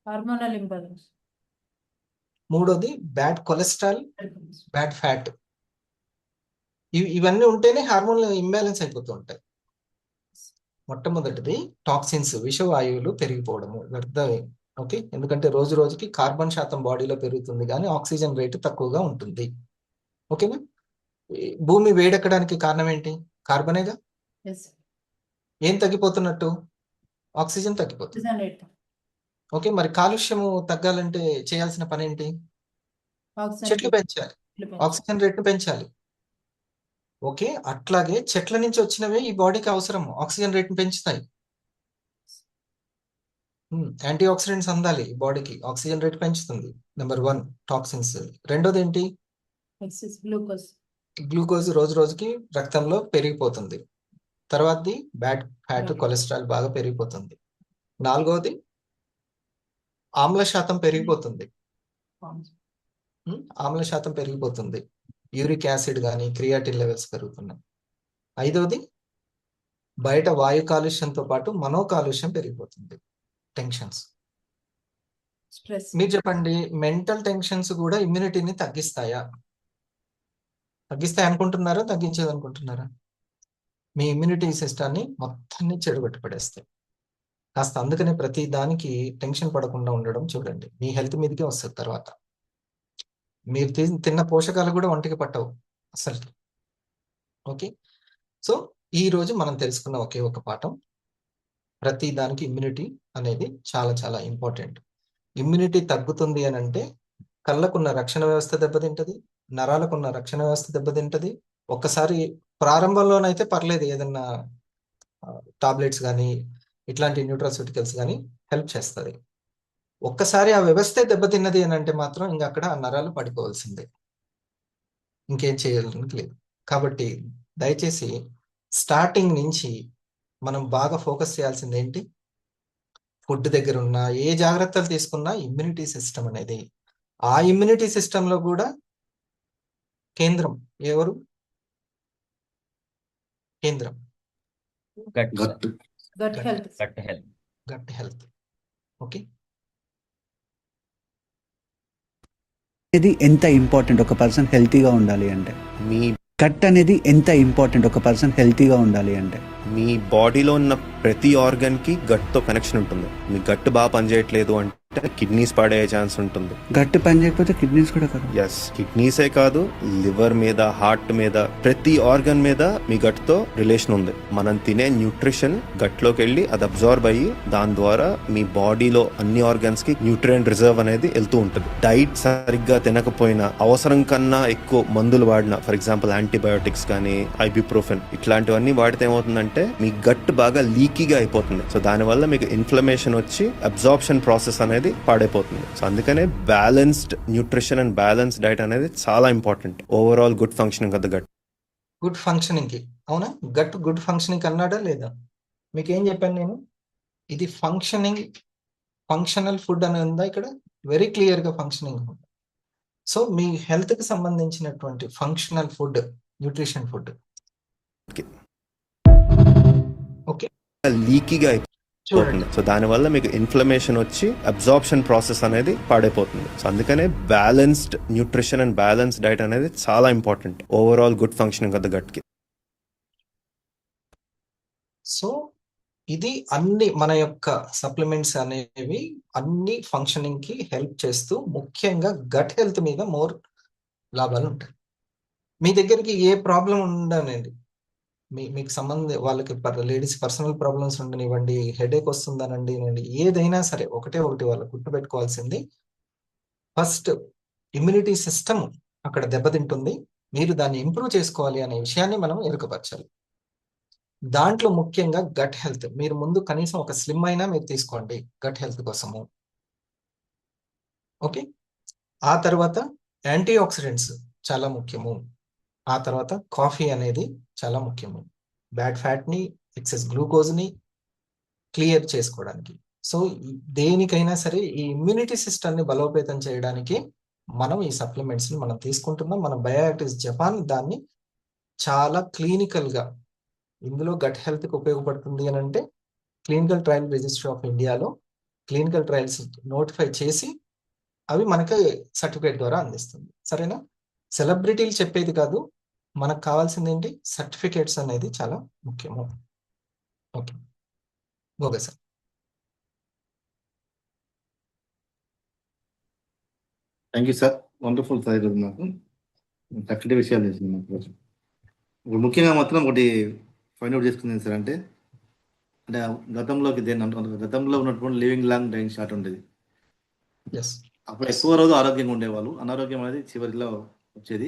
S11: Hormonal imbalance.
S1: మూడోది బ్యాడ్ కొలెస్ట్రాల్, బ్యాడ్ ఫ్యాట్. ఇవన్నీ ఉంటేనే హార్మోన్ ఇంబ్యాలెన్స్ అయిపోతూ ఉంటాయి. మొట్టమొదటిది టాక్సిన్స్, విషవాయువులు పెరిగిపోవడము, వ్యర్థం. ఓకే, ఎందుకంటే రోజు రోజుకి కార్బన్ శాతం బాడీలో పెరుగుతుంది కానీ ఆక్సిజన్ రేటు తక్కువగా ఉంటుంది. ఓకేనా? భూమి వేడెక్కడానికి కారణం ఏంటి? కార్బనేగా. ఏం తగ్గిపోతున్నట్టు? ఆక్సిజన్ తగ్గిపోతుంది. ఓకే, మరి కాలుష్యము తగ్గాలంటే చేయాల్సిన పని ఏంటి? చెట్లు పెంచాలి, ఆక్సిజన్ రేట్ను పెంచాలి. ఓకే, అట్లాగే చెట్ల నుంచి వచ్చినవే ఈ బాడీకి అవసరం, ఆక్సిజన్ రేట్ను పెంచుతాయి. యాంటీ ఆక్సిడెంట్స్ అందాలి ఈ బాడీకి, ఆక్సిజన్ రేట్ పెంచుతుంది. Number 1 toxins. రెండోది ఏంటి? గ్లూకోజ్ రోజు రోజుకి రక్తంలో పెరిగిపోతుంది. తర్వాతది బ్యాడ్ ఫ్యాట్, కొలెస్ట్రాల్ బాగా పెరిగిపోతుంది. నాలుగవది ఆమ్ల శాతం పెరిగిపోతుంది. ఆమ్ల శాతం పెరిగిపోతుంది, యూరిక్ యాసిడ్ కానీ క్రియాటిన్ లెవెల్స్ పెరుగుతున్నాయి. ఐదవది బయట వాయు కాలుష్యంతో పాటు మనో కాలుష్యం పెరిగిపోతుంది, టెన్షన్స్. మీరు చెప్పండి, మెంటల్ టెన్షన్స్ కూడా ఇమ్యూనిటీని తగ్గిస్తాయా? తగ్గిస్తాయి అనుకుంటున్నారా, తగ్గించేది అనుకుంటున్నారా? మీ ఇమ్యూనిటీ సిస్టాన్ని మొత్తాన్ని చెడుగొట్టి పడేస్తాయి. కాస్త అందుకనే ప్రతి దానికి టెన్షన్ పడకుండా ఉండడం చూడండి, మీ హెల్త్ మీదకే వస్తుంది. తర్వాత మీరు తిన్న పోషకాలు కూడా ఒంటికి పట్టవు అసలు. ఓకే, సో ఈ రోజు మనం తెలుసుకున్న ఒకే ఒక పాఠం, ప్రతి దానికి ఇమ్యూనిటీ అనేది చాలా చాలా ఇంపార్టెంట్. ఇమ్యూనిటీ తగ్గుతుంది అని అంటే కళ్ళకున్న రక్షణ వ్యవస్థ దెబ్బతింటది, నరాలకున్న రక్షణ వ్యవస్థ దెబ్బతింటది. ఒక్కసారి ప్రారంభంలోనైతే పర్లేదు, ఏదన్నా టాబ్లెట్స్ కానీ ఇట్లాంటి న్యూట్రాస్యూటికల్స్ కానీ హెల్ప్ చేస్తుంది. ఒక్కసారి ఆ వ్యవస్థే దెబ్బతిన్నది అని అంటే మాత్రం ఇంకా అక్కడ ఆ నరాలు పడిపోవాల్సిందే, ఇంకేం చేయడానికి లేదు. కాబట్టి దయచేసి స్టార్టింగ్ నుంచి మనం బాగా ఫోకస్ చేయాల్సింది ఏంటి? ఫుడ్ దగ్గర ఉన్న ఏ జాగ్రత్తలు తీసుకున్నా ఇమ్యూనిటీ సిస్టమ్ అనేది, ఆ ఇమ్యూనిటీ సిస్టంలో కూడా కేంద్రం ఎవరు? కేంద్రం గట్ హెల్త్. ఓకే,
S12: అనేది ఎంత ఇంపార్టెంట్ ఒక పర్సన్ హెల్తీగా ఉండాలి అంటే,
S3: మీ
S12: గట్ అనేది ఎంత ఇంపార్టెంట్ ఒక పర్సన్ హెల్తీగా ఉండాలి అంటే,
S3: మీ బాడీలో ఉన్న ప్రతి ఆర్గన్కి గట్తో కనెక్షన్ ఉంటుంది. మీ గట్ బాగా పనిచేయట్లేదు అంటే కిడ్నీస్ పాడే ఛాన్స్ ఉంటుంది.
S12: గట్ పని చేయకపోతే కిడ్నీస్ కూడా కదా.
S3: ఎస్, కిడ్నీసే కాదు, లివర్ మీద, హార్ట్ మీద, ప్రతి ఆర్గన్ మీద మీ గట్తో రిలేషన్ ఉంది. మనం తినే న్యూట్రిషన్ గట్లోకి వెళ్ళి అది అబ్జార్బ్ అయ్యి దాని ద్వారా మీ బాడీలో అన్ని ఆర్గన్స్ కి న్యూట్రియంట్ రిజర్వ్ అనేది వెళ్తూ ఉంటుంది. డైట్ సరిగ్గా తినకపోయినా, అవసరం కన్నా ఎక్కువ మందులు వాడినా, ఫర్ ఎగ్జాంపుల్ యాంటీబయోటిక్స్ కానీ ఐబుప్రోఫెన్ ఇట్లాంటివన్నీ వాడితే ఏమవుతుందంటే మీ గట్ బాగా లీకీగా అయిపోతుంది. సో దానివల్ల మీకు ఇన్ఫ్లమేషన్ వచ్చి అబ్జార్ప్షన్ ప్రాసెస్ అనేది పాడైపోతుంది. సో అందుకనే balanced nutrition and balanced diet అనేది చాలా important overall good functioning of the gut.
S1: Good functioning కి, అవునా? గట్ గుడ్ ఫంక్షనింగ్ అన్నాడా లేదా? మీకు ఏం చెప్పాను నేను? ఇది ఫంక్షనల్ ఫుడ్ అని ఉందా ఇక్కడ? వెరీ క్లియర్ గా ఫంక్షనింగ్ ఫుడ్. సో మీ హెల్త్ కి సంబంధించినటువంటి functional food, nutrition food. Okay,
S3: లీకీగా అయిపోతుంది. సో దానివల్ల మీకు ఇన్ఫ్లమేషన్ వచ్చి అబ్జార్ప్షన్ ప్రాసెస్ అనేది పాడైపోతుంది. సో అందుకనే balanced nutrition and balanced diet అనేది చాలా important overall good functioning of the gut కి.
S1: సో ఇది అన్ని మన యొక్క సప్లిమెంట్స్ అనేవి అన్ని ఫంక్షనింగ్ కి హెల్ప్ చేస్తూ ముఖ్యంగా గట్ హెల్త్ మీద మోర్ లాభాలు ఉంటాయి. మీ దగ్గరికి ఏ ప్రాబ్లం ఉండనండి, మీకు వాళ్ళకి లేడీస్ పర్సనల్ ప్రాబ్లమ్స్ ఉండనివ్వండి, హెడేక్ వస్తుందనండి, ఏదైనా సరే ఒకటి వాళ్ళు గుర్తుపెట్టుకోవాల్సింది, ఫస్ట్ ఇమ్యూనిటీ సిస్టమ్ అక్కడ దెబ్బతింటుంది, మీరు దాన్ని ఇంప్రూవ్ చేసుకోవాలి అనే విషయాన్ని మనం ఎరుకపరచాలి. దాంట్లో ముఖ్యంగా గట్ హెల్త్. మీరు ముందు కనీసం ఒక స్లిమ్ అయినా మీరు తీసుకోండి గట్ హెల్త్ కోసము. ఓకే, ఆ తర్వాత యాంటీ ఆక్సిడెంట్స్ చాలా ముఖ్యము. ఆ తర్వాత కాఫీ అనేది చాలా ముఖ్యము, బ్యాడ్ ఫ్యాట్ని, ఎక్సెస్ గ్లూకోజ్ని క్లియర్ చేసుకోవడానికి. సో దేనికైనా సరే ఈ ఇమ్యూనిటీ సిస్టమ్ని బలోపేతం చేయడానికి మనం ఈ సప్లిమెంట్స్ని మనం తీసుకుంటున్నాం. మన బయోయాక్టివ్స్ జపాన్ దాన్ని చాలా క్లినికల్గా, ఇందులో గట్ హెల్త్కి ఉపయోగపడుతుంది అని అంటే క్లినికల్ ట్రయల్ రిజిస్ట్రీ ఆఫ్ ఇండియాలో క్లినికల్ ట్రయల్స్ నోటిఫై చేసి అవి మనకి సర్టిఫికేట్ ద్వారా అందిస్తుంది. సరేనా? సెలబ్రిటీలు చెప్పేది కాదు, మనకు కావాల్సింది ఏంటి, సర్టిఫికేట్స్ అనేది చాలా ముఖ్యము. Okay, okay sir.
S13: Thank you sir, wonderful sir. ఈరోజు నాకు చక్కటి విషయాలు తెలిసింది నాకు. ఇప్పుడు ముఖ్యంగా మాత్రం ఒకటి ఫైండ్ అవుట్ చేసుకుంది సార్, అంటే గతంలో ఉన్నటువంటి లివింగ్ లాంగ్ డైయింగ్ షార్ట్ ఉండేది. అప్పుడు ఎక్కువ రోజు ఆరోగ్యంగా ఉండేవాళ్ళు, అనారోగ్యం అనేది చివరిలో వచ్చేది.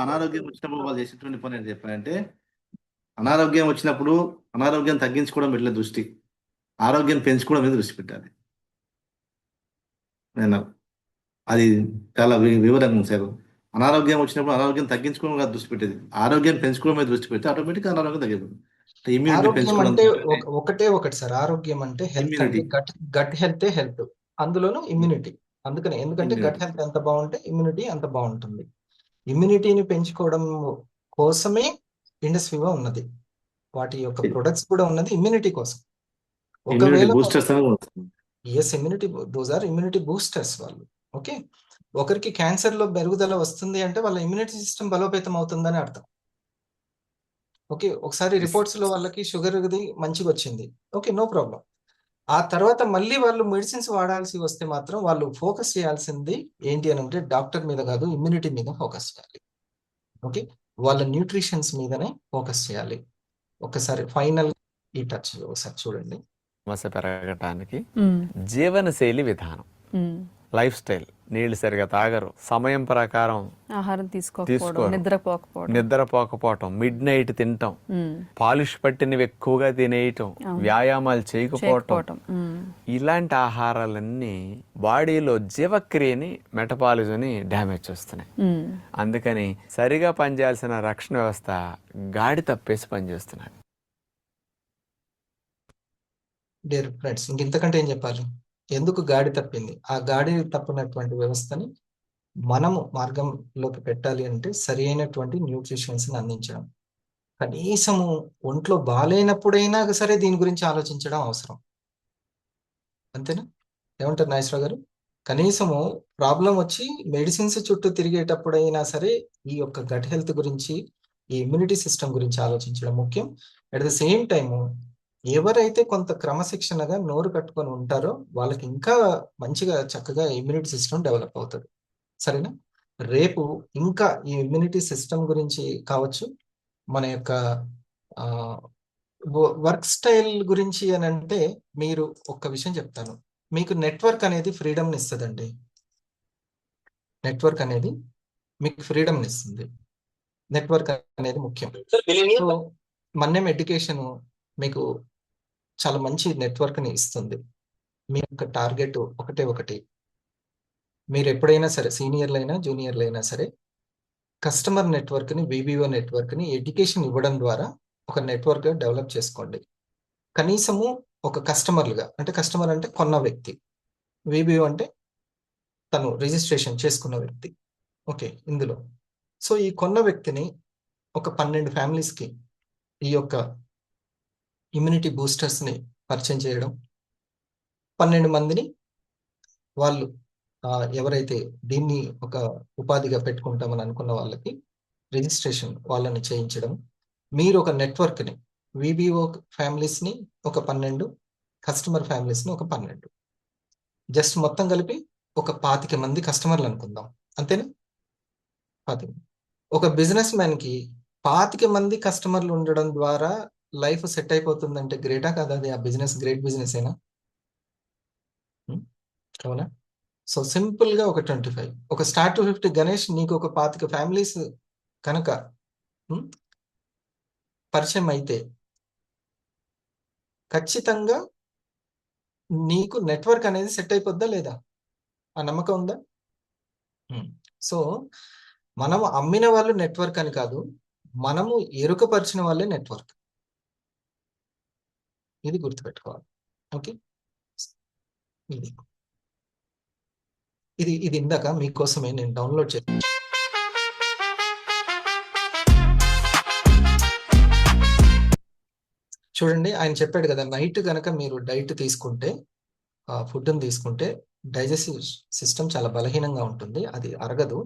S13: అనారోగ్యం వచ్చినప్పుడు వాళ్ళు చేసేటువంటి పని ఏంటి చెప్పారంటే, అనారోగ్యం వచ్చినప్పుడు అనారోగ్యం తగ్గించుకోవడం పెట్టలే దృష్టి, ఆరోగ్యం పెంచుకోవడం మీద దృష్టి పెట్టాలి. అది చాలా వివరంగా ఉంది సార్. అనారోగ్యం వచ్చినప్పుడు అనారోగ్యం తగ్గించుకోవడం మీద దృష్టి పెట్టేది, ఆరోగ్యం పెంచుకోవడం మీద దృష్టి పెడితే ఆటోమేటిక్ అనారోగ్యం తగ్గిపోతుంది.
S1: ఒకటి సార్, ఆరోగ్యం అంటే హెల్త్ అంటే గట్ హెల్త్ హెల్త్, అందులోనూ ఇమ్యూనిటీ. అందుకని ఎందుకంటే గట్ హెల్త్ ఎంత బాగుంటే ఇమ్యూనిటీ అంత బాగుంటుంది. ఇమ్యూనిటీని పెంచుకోవడం కోసమే ఇండస్ వివా ఉన్నది, వాటి యొక్క ప్రొడక్ట్స్ కూడా ఉన్నది ఇమ్యూనిటీ కోసం. ఒకవేళ immunity, those are immunity boosters వాళ్ళు. ఓకే, ఒకరికి క్యాన్సర్ లో పెరుగుదల వస్తుంది అంటే వాళ్ళ ఇమ్యూనిటీ సిస్టమ్ బలోపేతం అవుతుందని అర్థం. ఓకే, ఒకసారి రిపోర్ట్స్ లో వాళ్ళకి షుగర్ది మంచిగా వచ్చింది, ఓకే, నో ప్రాబ్లం. ఆ తర్వాత మళ్ళీ వాళ్ళు మెడిసిన్స్ వాడాల్సి వస్తే మాత్రం వాళ్ళు ఫోకస్ చేయాల్సింది ఏంటి అని అంటే డాక్టర్ మీద కాదు, ఇమ్యూనిటీ మీద ఫోకస్ చేయాలి. ఓకే, వాళ్ళ న్యూట్రిషన్స్ మీదనే ఫోకస్ చేయాలి. ఒకసారి ఫైనల్ ఈ టచ్ ఒకసారి చూడండి.
S5: సమస్య పెరగటానికి జీవనశైలి విధానం, లైఫ్ స్టైల్, నీళ్లు సరిగా తాగరు, సమయం ప్రకారం
S11: ఆహారం తీసుకోకపోవడం,
S5: నిద్రపోకపోవటం, మిడ్ నైట్ తినటం, పాలిష్ పట్టినవి ఎక్కువగా తినేయటం, వ్యాయామాలు చేయకపోవటం, ఇలాంటి ఆహారాలన్నీ బాడీలో జీవక్రియని, మెటబాలిజంని డ్యామేజ్ చేస్తున్నాయి. అందుకని సరిగా పనిచేయాల్సిన రక్షణ వ్యవస్థ గాడి తప్పేసి పనిచేస్తున్నాయి.
S1: డియర్ ఫ్రెండ్స్, ఇంతకంటే ఏం చెప్పాలి? ఎందుకు గాడి తప్పింది? ఆ గాడి తప్పినటువంటి వ్యవస్థని మనము మార్గంలోకి పెట్టాలి అంటే సరి అయినటువంటి న్యూట్రిషన్స్ని అందించడం. కనీసము ఒంట్లో బాగాలేనప్పుడైనా సరే దీని గురించి ఆలోచించడం అవసరం. అంతేనా? ఏమంటారు నాగేశ్వరరావు గారు? కనీసము ప్రాబ్లం వచ్చి మెడిసిన్స్ చుట్టూ తిరిగేటప్పుడైనా సరే ఈ యొక్క గట్ హెల్త్ గురించి, ఈ ఇమ్యూనిటీ సిస్టమ్ గురించి ఆలోచించడం ముఖ్యం. అట్ ద సేమ్ టైము ఎవరైతే కొంత క్రమశిక్షణగా నోరు కట్టుకొని ఉంటారో వాళ్ళకి ఇంకా మంచిగా చక్కగా ఇమ్యూనిటీ సిస్టమ్ డెవలప్ అవుతుంది. సరేనా? రేపు ఇంకా ఈ ఇమ్యూనిటీ సిస్టమ్ గురించి కావచ్చు, మన యొక్క వర్క్ స్టైల్ గురించి అని అంటే మీరు ఒక్క విషయం చెప్తాను. మీకు నెట్వర్క్ అనేది ఫ్రీడమ్ని ఇస్తుందండి. నెట్వర్క్ అనేది మీకు ఫ్రీడమ్ని ఇస్తుంది. నెట్వర్క్ అనేది ముఖ్యం. సో మన్నేం ఎడ్యుకేషన్ మీకు చాలా మంచి నెట్వర్క్ని ఇస్తుంది. మీ యొక్క టార్గెట్ ఒకటి, మీరు ఎప్పుడైనా సరే సీనియర్లైనా జూనియర్లైనా సరే కస్టమర్ నెట్వర్క్ని, విబిఓ నెట్వర్క్ని ఎడ్యుకేషన్ ఇవ్వడం ద్వారా ఒక నెట్వర్క్గా డెవలప్ చేసుకోండి. కనీసము ఒక కస్టమర్లుగా, అంటే కస్టమర్ అంటే కొన్న వ్యక్తి, విబిఓ అంటే తను రిజిస్ట్రేషన్ చేసుకున్న వ్యక్తి. ఓకే, ఇందులో సో ఈ కొన్న వ్యక్తిని ఒక 12 ఫ్యామిలీస్కి ఈ యొక్క ఇమ్యూనిటీ బూస్టర్స్ని పరిచయం చేయడం, 12 మందిని వాళ్ళు ఎవరైతే దీన్ని ఒక ఉపాధిగా పెట్టుకుంటామని అనుకున్న వాళ్ళకి రిజిస్ట్రేషన్ వాళ్ళని చేయించడం, మీరు ఒక నెట్వర్క్ని విబిఓ ఫ్యామిలీస్ని ఒక 12, కస్టమర్ ఫ్యామిలీస్ని ఒక 12, జస్ట్ మొత్తం కలిపి ఒక 25 మంది కస్టమర్లు అనుకుందాం, అంతేనా? 25. ఒక బిజినెస్ మ్యాన్కి 25 మంది కస్టమర్లు ఉండడం ద్వారా లైఫ్ సెట్ అయిపోతుందంటే గ్రేటా కాదా? అది ఆ బిజినెస్ గ్రేట్ బిజినెస్ ఏనా? అవునా? సో సింపుల్గా ఒక 25, ఒక స్టార్ట్ టు 50 గణేష్ నీకు ఒక 25 ఫ్యామిలీస్ కనుక పరిచయం అయితే ఖచ్చితంగా నీకు నెట్వర్క్ అనేది సెట్ అయిపోద్దా లేదా? ఆ నమ్మకం ఉందా? సో మనము అమ్మిన వాళ్ళు నెట్వర్క్ అని కాదు, మనము ఎరుకపరిచిన వాళ్ళే నెట్వర్క్. ఇది గుర్తుపెట్టుకోవాలి. ఓకే, ఇది ఇది ఇది ఇందాక మీకోసమే నేను డౌన్లోడ్ చేస్తాను. చూడండి, ఆయన చెప్పాడు కదా, నైట్ కనుక మీరు డైట్ తీసుకుంటే, ఫుడ్ని తీసుకుంటే డైజెస్టివ్ సిస్టమ్ చాలా బలహీనంగా ఉంటుంది, అది అరగదు.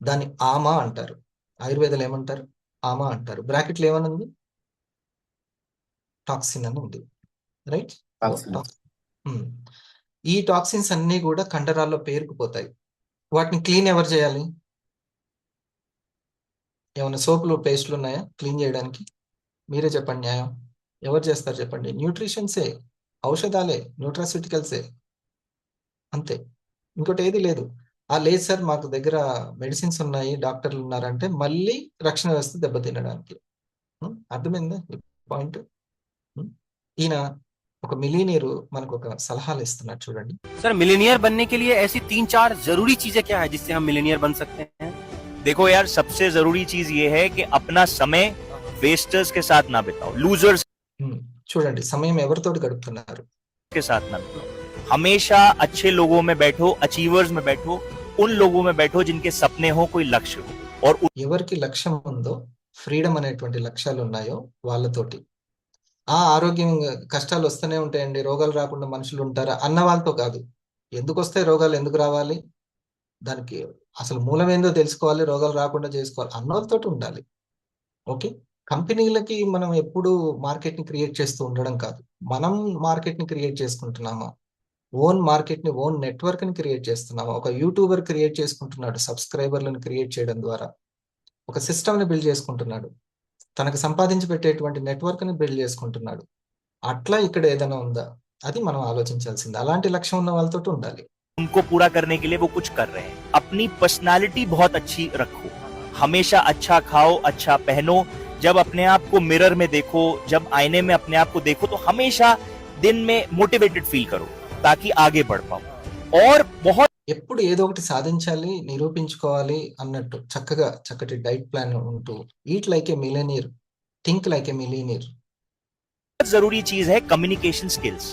S1: దాన్ని ఆమా అంటారు, ఆయుర్వేదాలు ఏమంటారు? ఆమా అంటారు. బ్రాకెట్లో ఏమని ఉంది? టాక్సిన్ అని ఉంది, రైట్? ఈ టాక్సిన్స్ అన్నీ కూడా కండరాల్లో పేరుకుపోతాయి. వాటిని క్లీన్ ఎవరు చేయాలి? ఏమైనా సోపులు పేస్ట్లు ఉన్నాయా క్లీన్ చేయడానికి? మీరే చెప్పండి, న్యాయం ఎవరు చేస్తారు చెప్పండి? న్యూట్రిషన్సే, ఔషధాలే, న్యూట్రాస్యూటికల్సే, అంతే, ఇంకోటి ఏది లేదు. లేదు సార్ మాకు దగ్గర మెడిసిన్స్ ఉన్నాయి, డాక్టర్లు ఉన్నారంటే మళ్ళీ రక్షణ వ్యవస్థ దెబ్బతినడానికి. అర్థమైందా పాయింట్? ఈయన ఒక మిలీనియర్ మనకు ఒక సలహాలు ఇస్తున్నారు, చూడండి.
S14: सर मिलीनियर बनने के लिए ऐसी 3-4 जरूरी चीजें क्या है जिससे हम मिलीनियर बन सकते हैं?
S15: देखो यार, सबसे जरूरी चीज ये है कि अपना समय वेस्टर्स के साथ ना बिताओ, लूजर्स
S1: చూడండి, సమయం ఎవరితోటి గడుపుతున్నారు?
S15: के साथ ना बिताओ। हमेशा अच्छे लोगों में बैठो, अचीवर्स में बैठो, उन लोगों में बैठो जिनके सपने हो, कोई लक्ष्य हो, और
S1: ఎవరికి లక్ష్యం ఉందో, ఫ్రీడమ్ అనేటువంటి లక్ష్యాలు ఉన్నాయో వాళ్ళతోటి. ఆరోగ్యం కష్టాలు వస్తూనే ఉంటాయండి, రోగాలు రాకుండా మనుషులు ఉంటారా అన్న వాళ్ళతో కాదు. ఎందుకు వస్తాయి రోగాలు, ఎందుకు రావాలి, దానికి అసలు మూలం ఏందో తెలుసుకోవాలి, రోగాలు రాకుండా చేసుకోవాలి అన్న వాళ్ళతోటి ఉండాలి. ఓకే, కంపెనీలకి మనం ఎప్పుడు మార్కెట్ని క్రియేట్ చేస్తూ ఉండడం కాదు, మనం మార్కెట్ని క్రియేట్ చేసుకుంటున్నామా, ఓన్ మార్కెట్ని, ఓన్ నెట్వర్క్ని క్రియేట్ చేస్తున్నామా? ఒక యూట్యూబర్ క్రియేట్ చేసుకుంటున్నాడు, సబ్స్క్రైబర్లను క్రియేట్ చేయడం ద్వారా ఒక సిస్టమ్ని బిల్డ్ చేసుకుంటున్నాడు, తనకు సంపాదించి పెట్టేటువంటి నెట్వర్క్ని బిల్డ్ చేసుకుంటున్నాడు. అట్లా ఇక్కడ ఏదైనా ఉందా, అది మనం ఆలోచించాల్సింది. అలాంటి లక్ష్యం ఉన్న వాళ్ళతో ఉండాలి.
S15: उनको पूरा करने के लिए वो कुछ कर रहे हैं। अपनी पर्सनालिटी बहुत अच्छी रखो, हमेशा अच्छा खाओ, अच्छा पहनो, जब अपने आप को मिरर में देखो, जब आईने में अपने आप को देखो तो हमेशा दिन में मोटिवेटेड फील करो ताकि आगे बढ़ पाओ। और बहुत
S1: ఎప్పుడు ఏదో ఒకటి సాధించాలి, నిరూపించుకోవాలి అన్నట్టు చక్కగా చక్కటి డైట్ ప్లాన్ ఉంటూ, ఈట్ లైక్ ఏ మిలీనియర్, థింక్ లైక్ ఏ మిలీనియర్.
S15: जरूरी चीज है कम्युनिकेशन स्किल्स।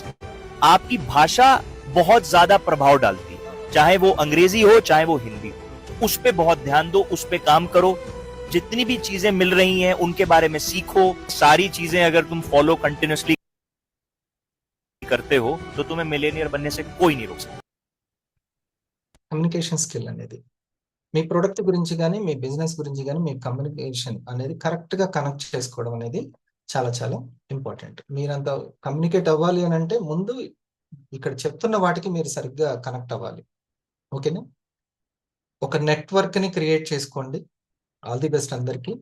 S15: आपकी भाषा बहुत ज्यादा प्रभाव डालती है, चाहे वो अंग्रेजी हो चाहे वो हिंदी हो, उस पे बहुत ध्यान दो, उस पे काम करो। जितनी भी चीजें मिल रही हैं उनके बारे में सीखो। सारी चीजें अगर तुम फॉलो कंटिन्यूअसली करते हो तो तुम्हें मिलेनियर बनने से कोई नहीं रोक सकता।
S1: కమ్యూనికేషన్ స్కిల్ అనేది మీ ప్రొడక్ట్ గురించి కానీ, మీ బిజినెస్ గురించి కానీ, మీ కమ్యూనికేషన్ అనేది కరెక్ట్గా కనెక్ట్ చేసుకోవడం అనేది చాలా చాలా ఇంపార్టెంట్. మీరంత కమ్యూనికేట్ అవ్వాలి అని అంటే ముందు ఇక్కడ చెప్తున్న వాటికి మీరు సరిగ్గా కనెక్ట్ అవ్వాలి. ఓకేనా? ఒక నెట్వర్క్ని క్రియేట్ చేసుకోండి. ఆల్ ది బెస్ట్ అందరికీ.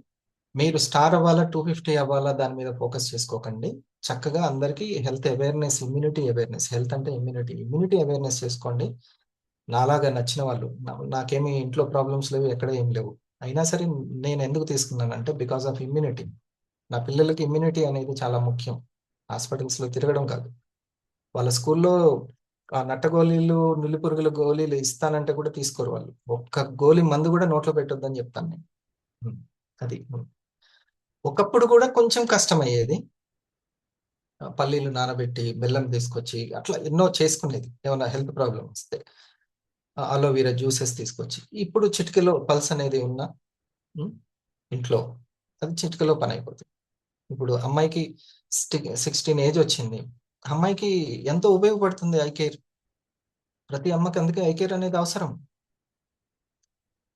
S1: మీరు స్టార్ అవ్వాలా, 250 అవ్వాలా, దాని మీద ఫోకస్ చేసుకోకండి. చక్కగా అందరికీ health awareness, immunity awareness, health అంటే ఇమ్యూనిటీ అవేర్నెస్ చేసుకోండి. నాలాగా నచ్చిన వాళ్ళు, నాకేమి ఇంట్లో ప్రాబ్లమ్స్ లేవు, ఎక్కడ ఏం లేవు, అయినా సరే నేను ఎందుకు తీసుకున్నానంటే బికాస్ ఆఫ్ ఇమ్యూనిటీ. నా పిల్లలకి ఇమ్యూనిటీ అనేది చాలా ముఖ్యం. హాస్పిటల్స్లో తిరగడం కాదు, వాళ్ళ స్కూల్లో నట్టగోళీలు, నులిపురుగుల గోళీలు ఇస్తానంటే కూడా తీసుకోరు వాళ్ళు. ఒక్క గోళీ మందు కూడా నోట్లో పెట్టొద్దని చెప్తాను నేను. అది ఒకప్పుడు కూడా కొంచెం కష్టం అయ్యేది, పల్లీలు నానబెట్టి బెల్లం తీసుకొచ్చి అట్లా ఎన్నో చేసుకునేది ఏమైనా హెల్త్ ప్రాబ్లం వస్తే. అలోవీరా జ్యూసెస్ తీసుకొచ్చి, ఇప్పుడు చిటికెలో పల్స్ అనేది ఉన్న ఇంట్లో అది చిటికెలో పని అయిపోతుంది. ఇప్పుడు అమ్మాయికి 16 ఏజ్ వచ్చింది. అమ్మాయికి ఎంతో ఉపయోగపడుతుంది ఐ కేర్. ప్రతి అమ్మకి అందుకే ఐ కేర్ అనేది అవసరం.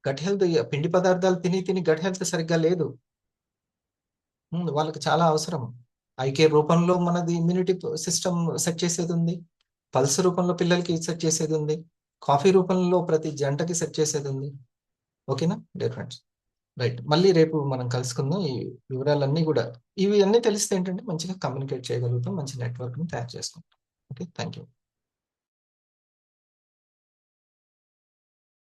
S1: గట్ హెల్త్, పిండి పదార్థాలు తిని గట్ హెల్త్ సరిగ్గా లేదు. వాళ్ళకి చాలా అవసరం. ఐ కేర్ రూపంలో మనది ఇమ్యూనిటీ సిస్టమ్ సెట్ చేసేది ఉంది. పల్స్ రూపంలో పిల్లలకి సెట్ చేసేది ఉంది. కాఫీ రూపంలో ప్రతి జంటకి సెట్ చేసేది ఉంది. ఓకేనా డియర్ ఫ్రెండ్స్? రైట్. మళ్ళీ రేపు మనం కలుసుకుందాం. ఈ వివరాలన్నీ కూడా ఇవి అన్నీ తెలిస్తే ఏంటంటే మంచిగా కమ్యూనికేట్ చేయగలుగుతాం, మంచి నెట్వర్క్ని తయారు చేసుకుంటాం. Okay, thank you.